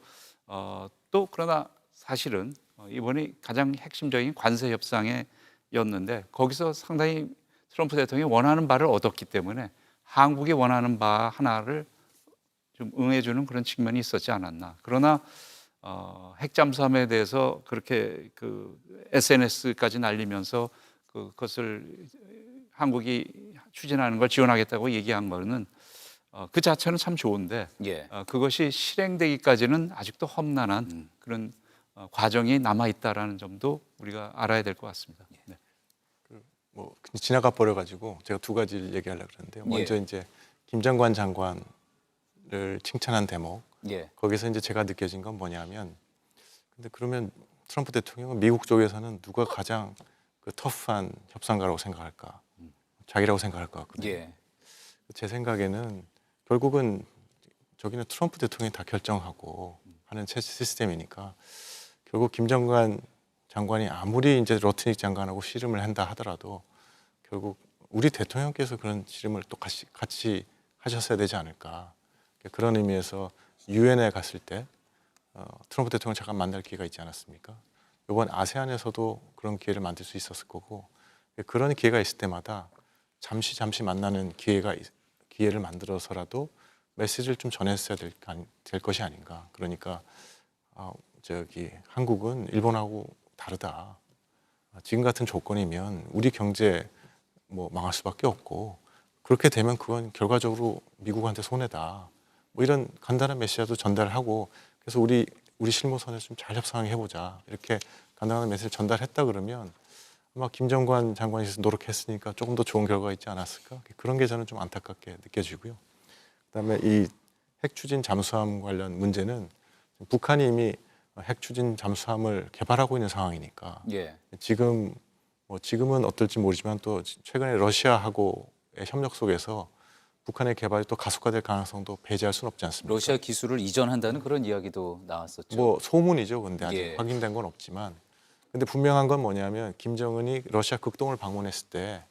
또 그러나 사실은 이번에 가장 핵심적인 관세 협상이었는데 거기서 상당히 트럼프 대통령이 원하는 바를 얻었기 때문에 한국이 원하는 바 하나를 좀 응해주는 그런 측면이 있었지 않았나. 그러나 핵잠수함에 대해서 그렇게 그 SNS까지 날리면서 그것을 한국이 추진하는 걸 지원하겠다고 얘기한 거는 그 자체는 참 좋은데 예. 그것이 실행되기까지는 아직도 험난한 그런 과정이 남아 있다라는 점도 우리가 알아야 될 것 같습니다. 네. 뭐 지나가 버려 가지고 제가 두 가지를 얘기하려고 그러는데요. 먼저 이제 김장관 장관을 칭찬한 대목. 예. 거기서 이제 제가 느껴진 건 뭐냐면 근데 그러면 트럼프 대통령은 미국 쪽에서는 누가 가장 그 터프한 협상가라고 생각할까? 자기라고 생각할 것 같거든요. 예. 제 생각에는 결국은 저기는 트럼프 대통령이 다 결정하고 하는 시스템이니까 결국 김정관 장관이 아무리 이제 러트닉 장관하고 씨름을 한다 하더라도 결국 우리 대통령께서 그런 씨름을 또 같이 하셨어야 되지 않을까. 그런 의미에서 유엔에 갔을 때 트럼프 대통령 잠깐 만날 기회가 있지 않았습니까? 이번 아세안에서도 그런 기회를 만들 수 있었을 거고 그런 기회가 있을 때마다 잠시 만나는 기회를 만들어서라도 메시지를 좀 전했어야 될 것이 아닌가. 그러니까 한국은 일본하고 다르다. 지금 같은 조건이면 우리 경제 뭐 망할 수밖에 없고 그렇게 되면 그건 결과적으로 미국한테 손해다. 뭐 이런 간단한 메시지도 전달하고 그래서 우리 실무선에서 좀 잘 협상해 보자. 이렇게 간단한 메시지를 전달했다 그러면 아마 김정관 장관이 노력했으니까 조금 더 좋은 결과가 있지 않았을까? 그런 게 저는 좀 안타깝게 느껴지고요. 그다음에 이 핵 추진 잠수함 관련 문제는 북한이 이미 핵 추진 잠수함을 개발하고 있는 상황이니까 예. 지금은 어떨지 모르지만 또 최근에 러시아하고의 협력 속에서 북한의 개발이 또 가속화될 가능성도 배제할 수는 없지 않습니까? 러시아 기술을 이전한다는 그런 이야기도 나왔었죠. 뭐 소문이죠. 근데 아직 예. 확인된 건 없지만 근데 분명한 건 뭐냐면 김정은이 러시아 극동을 방문했을 때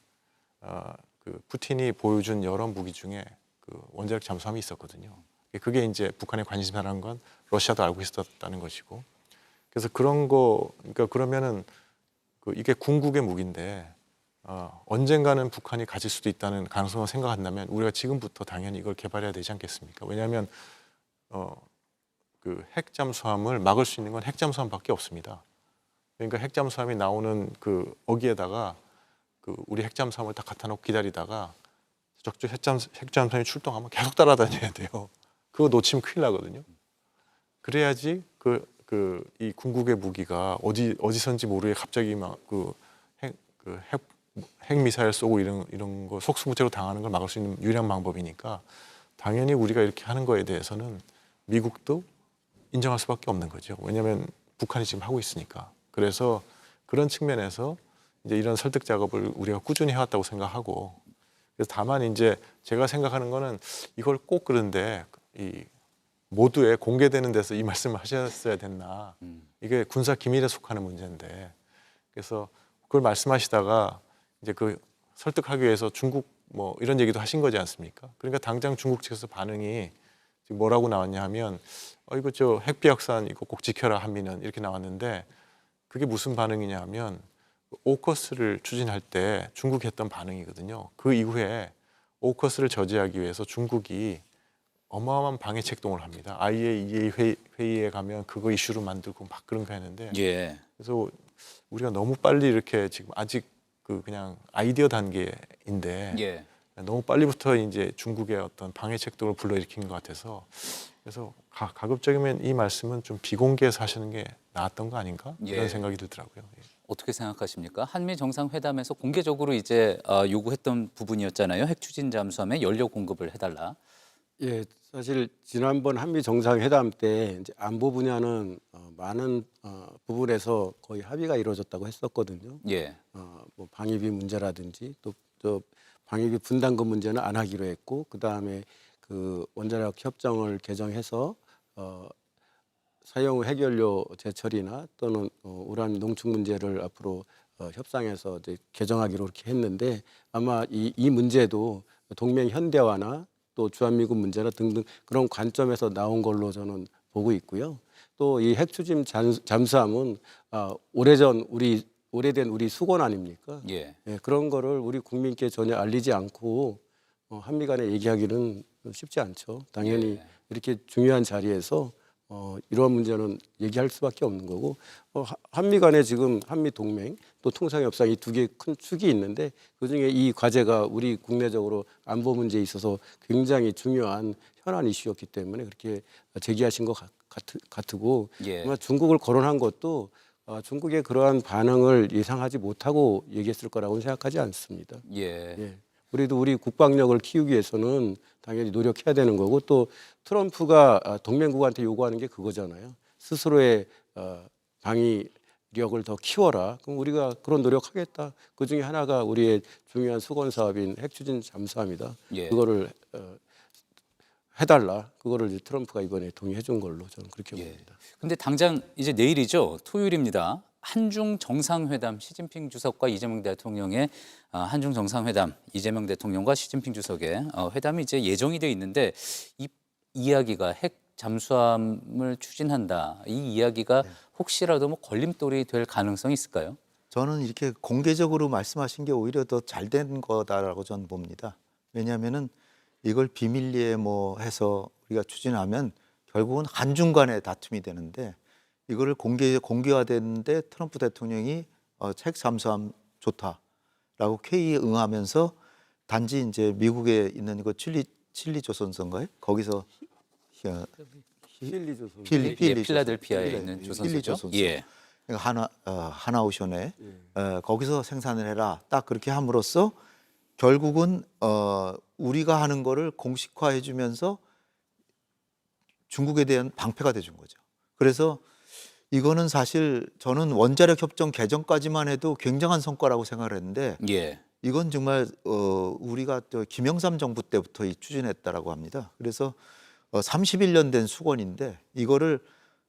그 푸틴이 보여준 여러 무기 중에 그 원자력 잠수함이 있었거든요. 그게 이제 북한의 관심사라는 건 러시아도 알고 있었다는 것이고 그래서 그런 거 그러니까 그러면은 이게 궁극의 무기인데 언젠가는 북한이 가질 수도 있다는 가능성을 생각한다면 우리가 지금부터 당연히 이걸 개발해야 되지 않겠습니까? 왜냐하면 그 핵잠수함을 막을 수 있는 건 핵잠수함밖에 없습니다. 그러니까 핵잠수함이 나오는 그 어기에다가 그 우리 핵잠수함을 딱 갖다 놓고 기다리다가 저쪽 핵잠수함이 출동하면 계속 따라다녀야 돼요. 그거 놓치면 큰일 나거든요. 그래야지 이 궁극의 무기가 어디선지 모르게 갑자기 막 핵 핵 미사일 쏘고 이런 거 속수무책으로 당하는 걸 막을 수 있는 유일한 방법이니까 당연히 우리가 이렇게 하는 거에 대해서는 미국도 인정할 수밖에 없는 거죠. 왜냐하면 북한이 지금 하고 있으니까. 그래서 그런 측면에서 이제 이런 설득 작업을 우리가 꾸준히 해왔다고 생각하고, 그래서 다만 이제 제가 생각하는 거는 이걸 꼭 그런데 이 모두에 공개되는 데서 이 말씀을 하셨어야 됐나. 이게 군사 기밀에 속하는 문제인데, 그래서 그걸 말씀하시다가 이제 그 설득하기 위해서 중국 뭐 이런 얘기도 하신 거지 않습니까? 그러니까 당장 중국 측에서 반응이 지금 뭐라고 나왔냐 하면 이거 저 핵비확산 이거 꼭 지켜라 한미는 이렇게 나왔는데, 그게 무슨 반응이냐 하면 오커스를 추진할 때 중국이 했던 반응이거든요. 그 이후에 오커스를 저지하기 위해서 중국이 어마어마한 방해 책동을 합니다. IAEA 회의에 가면 그거 이슈로 만들고 막 그런 거 했는데, 예. 그래서 우리가 너무 빨리 이렇게 지금 아직 그냥 아이디어 단계인데 예. 너무 빨리부터 이제 중국의 어떤 방해 책동을 불러일으킨 것 같아서, 그래서 가급적이면 이 말씀은 좀 비공개해서 하시는 게 나았던 거 아닌가 이런 예. 생각이 들더라고요. 예. 어떻게 생각하십니까? 한미 정상회담에서 공개적으로 이제 요구했던 부분이었잖아요. 핵 추진 잠수함에 연료 공급을 해달라. 예, 사실 지난번 한미 정상회담 때 이제 안보 분야는 많은 부분에서 거의 합의가 이루어졌다고 했었거든요. 예. 뭐 방위비 문제라든지 또 방위비 분담금 문제는 안 하기로 했고, 그 다음에 그 원자력 협정을 개정해서 사용 후 핵연료 재처리나 또는 우란 농축 문제를 앞으로 협상에서 이제 개정하기로 이렇게 했는데, 아마 이 문제도 동맹 현대화나 또 주한미군 문제나 등등 그런 관점에서 나온 걸로 저는 보고 있고요. 또 이 핵추진 잠수함은 오래된 우리 수건 아닙니까? 예. 예, 그런 거를 우리 국민께 전혀 알리지 않고 한미 간에 얘기하기는 쉽지 않죠. 당연히 예. 이렇게 중요한 자리에서 이러한 문제는 얘기할 수밖에 없는 거고, 한미 간에 지금 한미 동맹 또 통상협상 이 두 개 큰 축이 있는데, 그중에 이 과제가 우리 국내적으로 안보 문제에 있어서 굉장히 중요한 현안 이슈였기 때문에 그렇게 제기하신 것 같고, 예. 아마 중국을 거론한 것도 중국의 그러한 반응을 예상하지 못하고 얘기했을 거라고는 생각하지 않습니다. 예. 예. 우리도 우리 국방력을 키우기 위해서는 당연히 노력해야 되는 거고, 또 트럼프가 동맹국한테 요구하는 게 그거잖아요. 스스로의 방위력을 더 키워라. 그럼 우리가 그런 노력하겠다. 그 중에 하나가 우리의 중요한 수건 사업인 핵추진 잠수함이다. 예. 그거를 해달라. 그거를 이제 트럼프가 이번에 동의해 준 걸로 저는 그렇게 예. 봅니다. 근데 당장 이제 내일이죠. 토요일입니다. 한중 정상회담, 시진핑 주석과 이재명 대통령의 한중 정상회담, 이재명 대통령과 시진핑 주석의 회담이 이제 예정이 돼 있는데, 이 이야기가 핵 잠수함을 추진한다. 이 이야기가 혹시라도 뭐 걸림돌이 될 가능성이 있을까요? 저는 이렇게 공개적으로 말씀하신 게 오히려 더 잘 된 거다라고 저는 봅니다. 왜냐하면은 이걸 비밀리에 뭐 해서 우리가 추진하면 결국은 한중 간의 다툼이 되는데, 이거를 공개화됐는데 트럼프 대통령이 핵 잠수함 좋다라고 쾌의에 응하면서, 단지 이제 미국에 있는 이거 칠리 조선소인가요? 거기서 필라델피아에 있는 칠리 조선소죠. 조선소. 예. 하나오션에 거기서 생산을 해라. 딱 그렇게 함으로써 결국은 우리가 하는 거를 공식화해 주면서 중국에 대한 방패가 돼 준 거죠. 그래서 이거는 사실 저는 원자력 협정 개정까지만 해도 굉장한 성과라고 생각을 했는데, 예. 이건 정말 우리가 또 김영삼 정부 때부터 추진했다라고 합니다. 그래서 31년 된 수건인데 이거를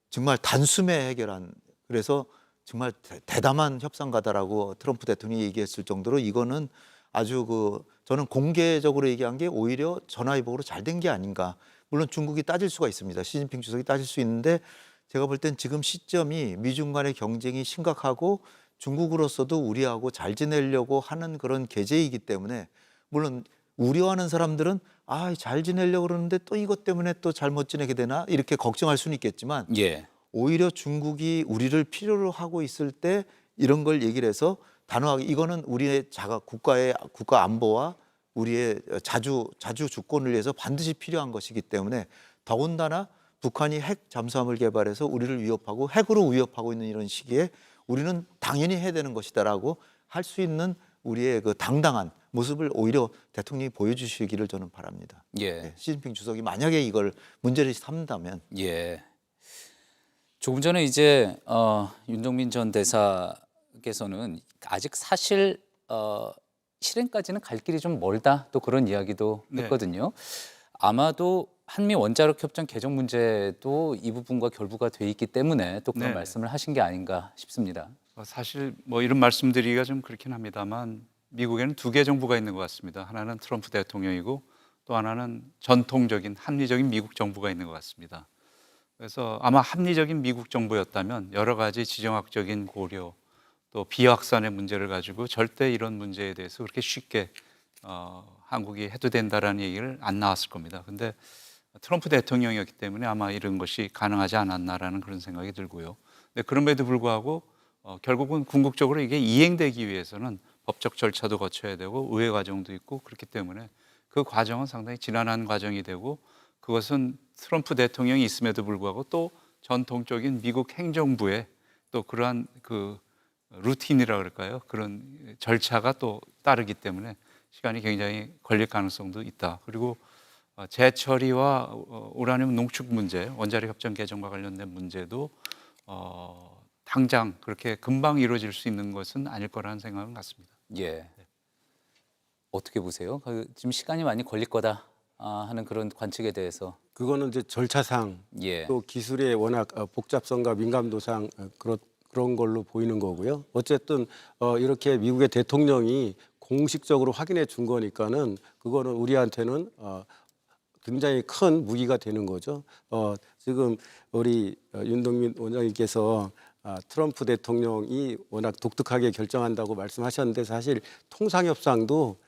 정말 단숨에 해결한, 그래서 정말 대담한 협상가다라고 트럼프 대통령이 얘기했을 정도로, 이거는 아주 저는 공개적으로 얘기한 게 오히려 전화위복으로 잘 된 게 아닌가. 물론 중국이 따질 수가 있습니다. 시진핑 주석이 따질 수 있는데, 제가 볼 땐 지금 시점이 미중 간의 경쟁이 심각하고 중국으로서도 우리하고 잘 지내려고 하는 그런 계제이기 때문에, 물론 우려하는 사람들은 잘 지내려고 그러는데 또 이것 때문에 또 잘못 지내게 되나 이렇게 걱정할 수는 있겠지만, 예. 오히려 중국이 우리를 필요로 하고 있을 때 이런 걸 얘기를 해서 단호하게, 이거는 우리의 국가 안보와 우리의 자주 주권을 위해서 반드시 필요한 것이기 때문에, 더군다나 북한이 핵 잠수함을 개발해서 우리를 위협하고 핵으로 위협하고 있는 이런 시기에 우리는 당연히 해야 되는 것이다라고 할 수 있는 우리의 그 당당한 모습을 오히려 대통령이 보여주시기를 저는 바랍니다. 예. 네, 시진핑 주석이 만약에 이걸 문제를 삼는다면 예. 조금 전에 이제 윤동민 전 대사께서는 아직 사실 실행까지는 갈 길이 좀 멀다 또 그런 이야기도 네. 했거든요. 아마도 한미 원자력 협정 개정 문제도 이 부분과 결부가 돼 있기 때문에 또 그런 네. 말씀을 하신 게 아닌가 싶습니다. 사실 뭐 이런 말씀드리기가 좀 그렇긴 합니다만 미국에는 두 개 정부가 있는 것 같습니다. 하나는 트럼프 대통령이고 또 하나는 전통적인 합리적인 미국 정부가 있는 것 같습니다. 그래서 아마 합리적인 미국 정부였다면 여러 가지 지정학적인 고려 또 비확산의 문제를 가지고 절대 이런 문제에 대해서 그렇게 쉽게 한국이 해도 된다라는 얘기를 안 나왔을 겁니다. 근데 트럼프 대통령이었기 때문에 아마 이런 것이 가능하지 않았나라는 그런 생각이 들고요. 근데 그럼에도 불구하고 결국은 궁극적으로 이게 이행되기 위해서는 법적 절차도 거쳐야 되고 의회 과정도 있고 그렇기 때문에 그 과정은 상당히 지난한 과정이 되고 그것은 트럼프 대통령이 있음에도 불구하고 또 전통적인 미국 행정부의 또 그러한 그 루틴이라 그럴까요? 그런 절차가 또 따르기 때문에 시간이 굉장히 걸릴 가능성도 있다. 그리고 재처리와 우라늄 농축 문제, 원자력 협정 개정과 관련된 문제도 당장 그렇게 금방 이루어질 수 있는 것은 아닐 거라는 생각은 같습니다. 예. 어떻게 보세요? 지금 시간이 많이 걸릴 거다 하는 그런 관측에 대해서. 그거는 이제 절차상 예. 또 기술의 워낙 복잡성과 민감도상 그런 걸로 보이는 거고요. 어쨌든 이렇게 미국의 대통령이 공식적으로 확인해 준 거니까는 그거는 우리한테는 굉장히 큰 무기가 되는 거죠. 지금 우리 윤동민 원장님께서 트럼프 대통령이 워낙 독특하게 결정한다고 말씀하셨는데 사실 통상협상도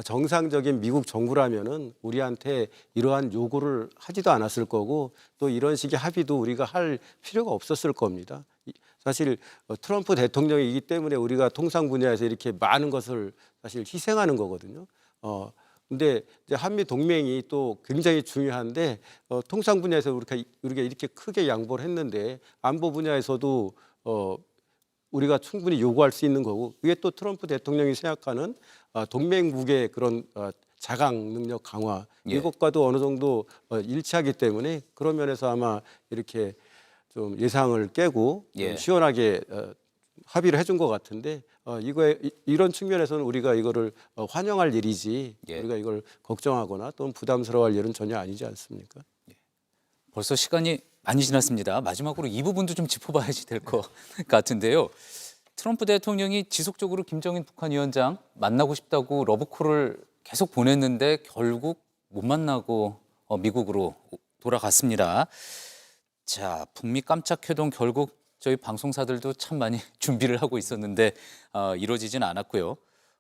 정상적인 미국 정부라면은 우리한테 이러한 요구를 하지도 않았을 거고 또 이런 식의 합의도 우리가 할 필요가 없었을 겁니다. 사실 트럼프 대통령이기 때문에 우리가 통상 분야에서 이렇게 많은 것을 사실 희생하는 거거든요. 근데 이제 한미 동맹이 또 굉장히 중요한데 통상 분야에서 우리가 이렇게 크게 양보를 했는데 안보 분야에서도 우리가 충분히 요구할 수 있는 거고 이게 또 트럼프 대통령이 생각하는 동맹국의 그런 자강 능력 강화 이것과도 어느 정도 일치하기 때문에 그런 면에서 아마 이렇게 좀 예상을 깨고 좀 시원하게 합의를 해준 것 같은데 이런 측면에서는 우리가 이거를 환영할 일이지 우리가 이걸 걱정하거나 또는 부담스러워할 일은 전혀 아니지 않습니까? 벌써 시간이 많이 지났습니다. 마지막으로 이 부분도 좀 짚어봐야지 될 것 같은데요. 트럼프 대통령이 지속적으로 김정인 북한 위원장 만나고 싶다고 러브콜을 계속 보냈는데 결국 못 만나고 미국으로 돌아갔습니다. 자, 북미 깜짝 회동 결국 저희 방송사들도 참 많이 준비를 하고 있었는데 이루어지진 않았고요.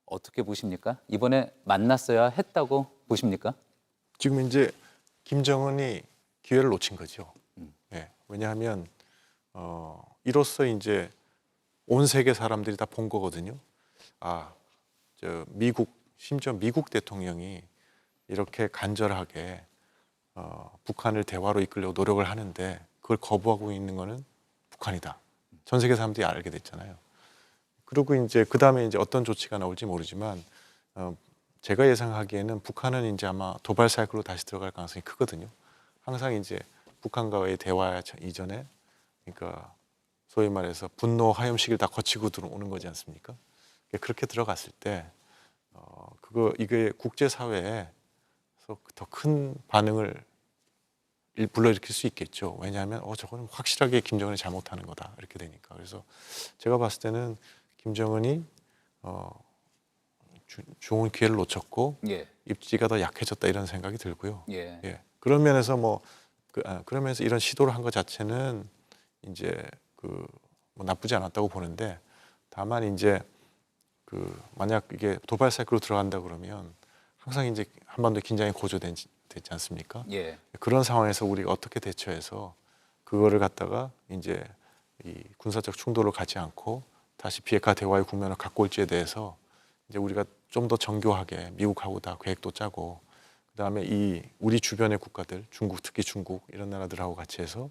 어떻게 보십니까? 이번에 만났어야 했다고 보십니까? 지금 이제 김정은이 기회를 놓친 거죠. 예, 왜냐하면 이로써 이제 온 세계 사람들이 다 본 거거든요. 미국 심지어 미국 대통령이 이렇게 간절하게 북한을 대화로 이끌려고 노력을 하는데 그걸 거부하고 있는 거는 북한이다. 전 세계 사람들이 알게 됐잖아요. 그리고 이제 그 다음에 이제 어떤 조치가 나올지 모르지만 제가 예상하기에는 북한은 이제 아마 도발 사이클로 다시 들어갈 가능성이 크거든요. 항상 이제 북한과의 대화 이전에 그러니까 소위 말해서 분노 화염식을 다 거치고 들어오는 거지 않습니까? 그렇게 들어갔을 때 이게 국제 사회에서 더 큰 반응을 불러일으킬 수 있겠죠. 왜냐하면 저거는 확실하게 김정은이 잘못하는 거다 이렇게 되니까. 그래서 제가 봤을 때는 김정은이 좋은 기회를 놓쳤고 입지가 더 약해졌다 이런 생각이 들고요. 예. 그런 면에서 그러면서 이런 시도를 한 것 자체는 이제 뭐 나쁘지 않았다고 보는데 다만 이제 만약 이게 도발 사이클로 들어간다 그러면 항상 이제 한반도 긴장이 고조되지 않습니까? 그런 상황에서 우리가 어떻게 대처해서 그거를 갖다가 이제 이 군사적 충돌을 가지 않고 다시 비핵화 대화의 국면을 갖고 올지에 대해서 이제 우리가 좀 더 정교하게 미국하고 다 계획도 짜고 그다음에 이 우리 주변의 국가들 중국 특히 중국 이런 나라들하고 같이 해서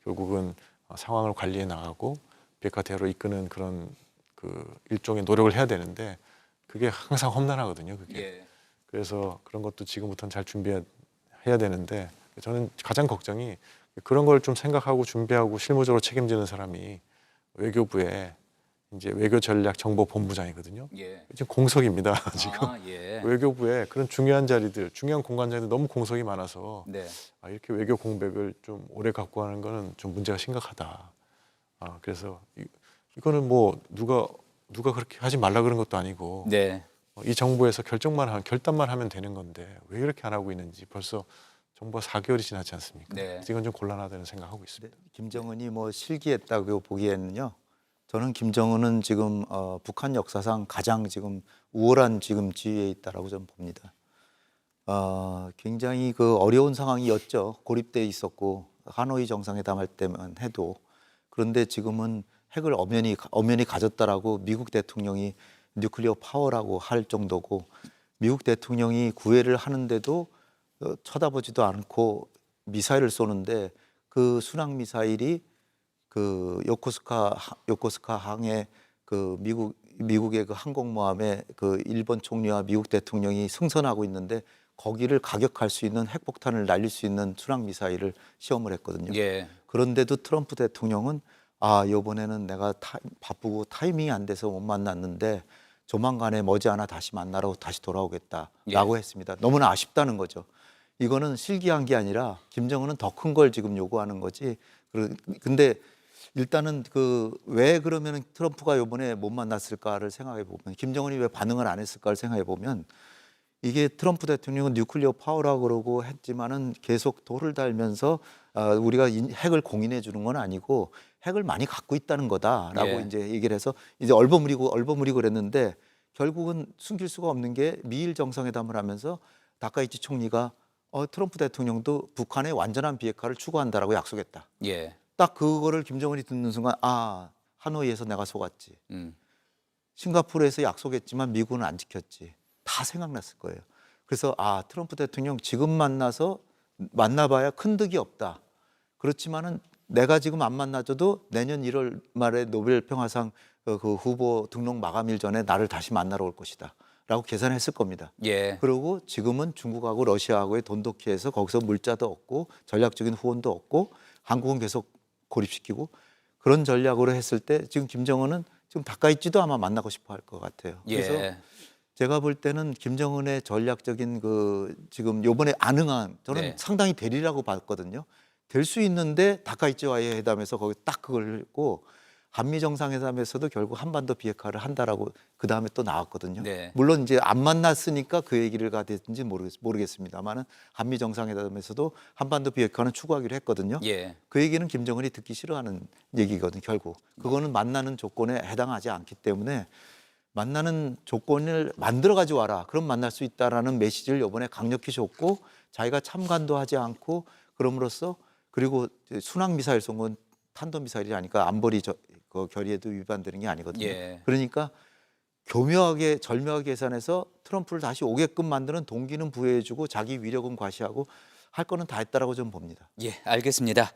결국은 상황을 관리해 나가고 비핵화 대화로 이끄는 그런 일종의 노력을 해야 되는데 그게 항상 험난하거든요. 그게. 예. 그래서 그런 것도 지금부터는 잘 준비해야 되는데 저는 가장 걱정이 그런 걸 좀 생각하고 준비하고 실무적으로 책임지는 사람이 외교부에 이제 외교전략정보본부장이거든요. 예. 지금 공석입니다. 지금 아, 예. 외교부에 그런 중요한 자리들, 중요한 공관장들 너무 공석이 많아서 네. 이렇게 외교 공백을 좀 오래 갖고 가는 거는 좀 문제가 심각하다. 그래서 이거는 뭐 누가 그렇게 하지 말라 그런 것도 아니고 네. 이 정부에서 결단만 하면 되는 건데 왜 이렇게 안 하고 있는지 벌써 정부가 4개월이 지났지 않습니까? 네. 그래서 이건 좀 곤란하다는 생각하고 있습니다. 김정은이 뭐 실기했다고 보기에는요. 저는 김정은은 지금 북한 역사상 가장 지금 우월한 지금 지위에 있다라고 저는 봅니다. 굉장히 그 어려운 상황이었죠. 고립돼 있었고 하노이 정상회담 할 때만 해도 그런데 지금은 핵을 엄연히 가졌다라고 미국 대통령이 뉴클리어 파워라고 할 정도고 미국 대통령이 구애를 하는데도 쳐다보지도 않고 미사일을 쏘는데 그 순항 미사일이 그 요코스카 항에 그 미국의 그 항공모함에 그 일본 총리와 미국 대통령이 승선하고 있는데 거기를 가격할 수 있는 핵폭탄을 날릴 수 있는 순항 미사일을 시험을 했거든요. 예. 그런데도 트럼프 대통령은 이번에는 내가 바쁘고 타이밍이 안 돼서 못 만났는데 조만간에 머지않아 다시 만나러 다시 돌아오겠다라고 했습니다. 너무나 아쉽다는 거죠. 이거는 실기한 게 아니라 김정은은 더 큰 걸 지금 요구하는 거지. 근데 일단은 왜 그러면 트럼프가 이번에 못 만났을까를 생각해 보면 김정은이 왜 반응을 안 했을까를 생각해 보면 이게 트럼프 대통령은 뉴클리어 파워라고 그러고 했지만은 계속 돌을 달면서 우리가 핵을 공인해 주는 건 아니고 핵을 많이 갖고 있다는 거다라고 예. 이제 얘기를 해서 이제 얼버무리고 그랬는데 결국은 숨길 수가 없는 게 미일 정상회담을 하면서 다카이치 총리가 트럼프 대통령도 북한의 완전한 비핵화를 추구한다라고 약속했다. 예. 딱 그거를 김정은이 듣는 순간 하노이에서 내가 속았지. 싱가포르에서 약속했지만 미국은 안 지켰지. 다 생각났을 거예요. 그래서 트럼프 대통령 지금 만나봐야 큰 득이 없다. 그렇지만은 내가 지금 안 만나줘도 내년 1월 말에 노벨 평화상 그 후보 등록 마감일 전에 나를 다시 만나러 올 것이다. 라고 계산했을 겁니다. 예. 그리고 지금은 중국하고 러시아하고의 돈독해에서 거기서 물자도 얻고 전략적인 후원도 얻고 한국은 계속 고립시키고 그런 전략으로 했을 때 지금 김정은은 지금 다카이치도 아마 만나고 싶어 할 것 같아요. 예. 그래서 제가 볼 때는 김정은의 전략적인 지금 요번에 안응한 저는 네. 상당히 대리라고 봤거든요. 될 수 있는데 다카이치와의 회담에서 거기 딱 그걸 했고 한미 정상회담에서도 결국 한반도 비핵화를 한다라고 그 다음에 또 나왔거든요. 네. 물론 이제 안 만났으니까 그 얘기를 됐는지 모르겠습니다만은 한미 정상회담에서도 한반도 비핵화는 추구하기로 했거든요. 예. 그 얘기는 김정은이 듣기 싫어하는 얘기거든요. 결국 그거는 만나는 조건에 해당하지 않기 때문에 만나는 조건을 만들어 가지고 와라. 그럼 만날 수 있다라는 메시지를 이번에 강력히 줬고 자기가 참관도 하지 않고 그럼으로써 그리고 순항 미사일 쏜 건 탄도 미사일이 아니까 안보리 그 결의에도 위반되는 게 아니거든요. 예. 그러니까 교묘하게 절묘하게 계산해서 트럼프를 다시 오게끔 만드는 동기는 부여해주고 자기 위력은 과시하고 할 거는 다 했다라고 저는 봅니다. 예, 알겠습니다.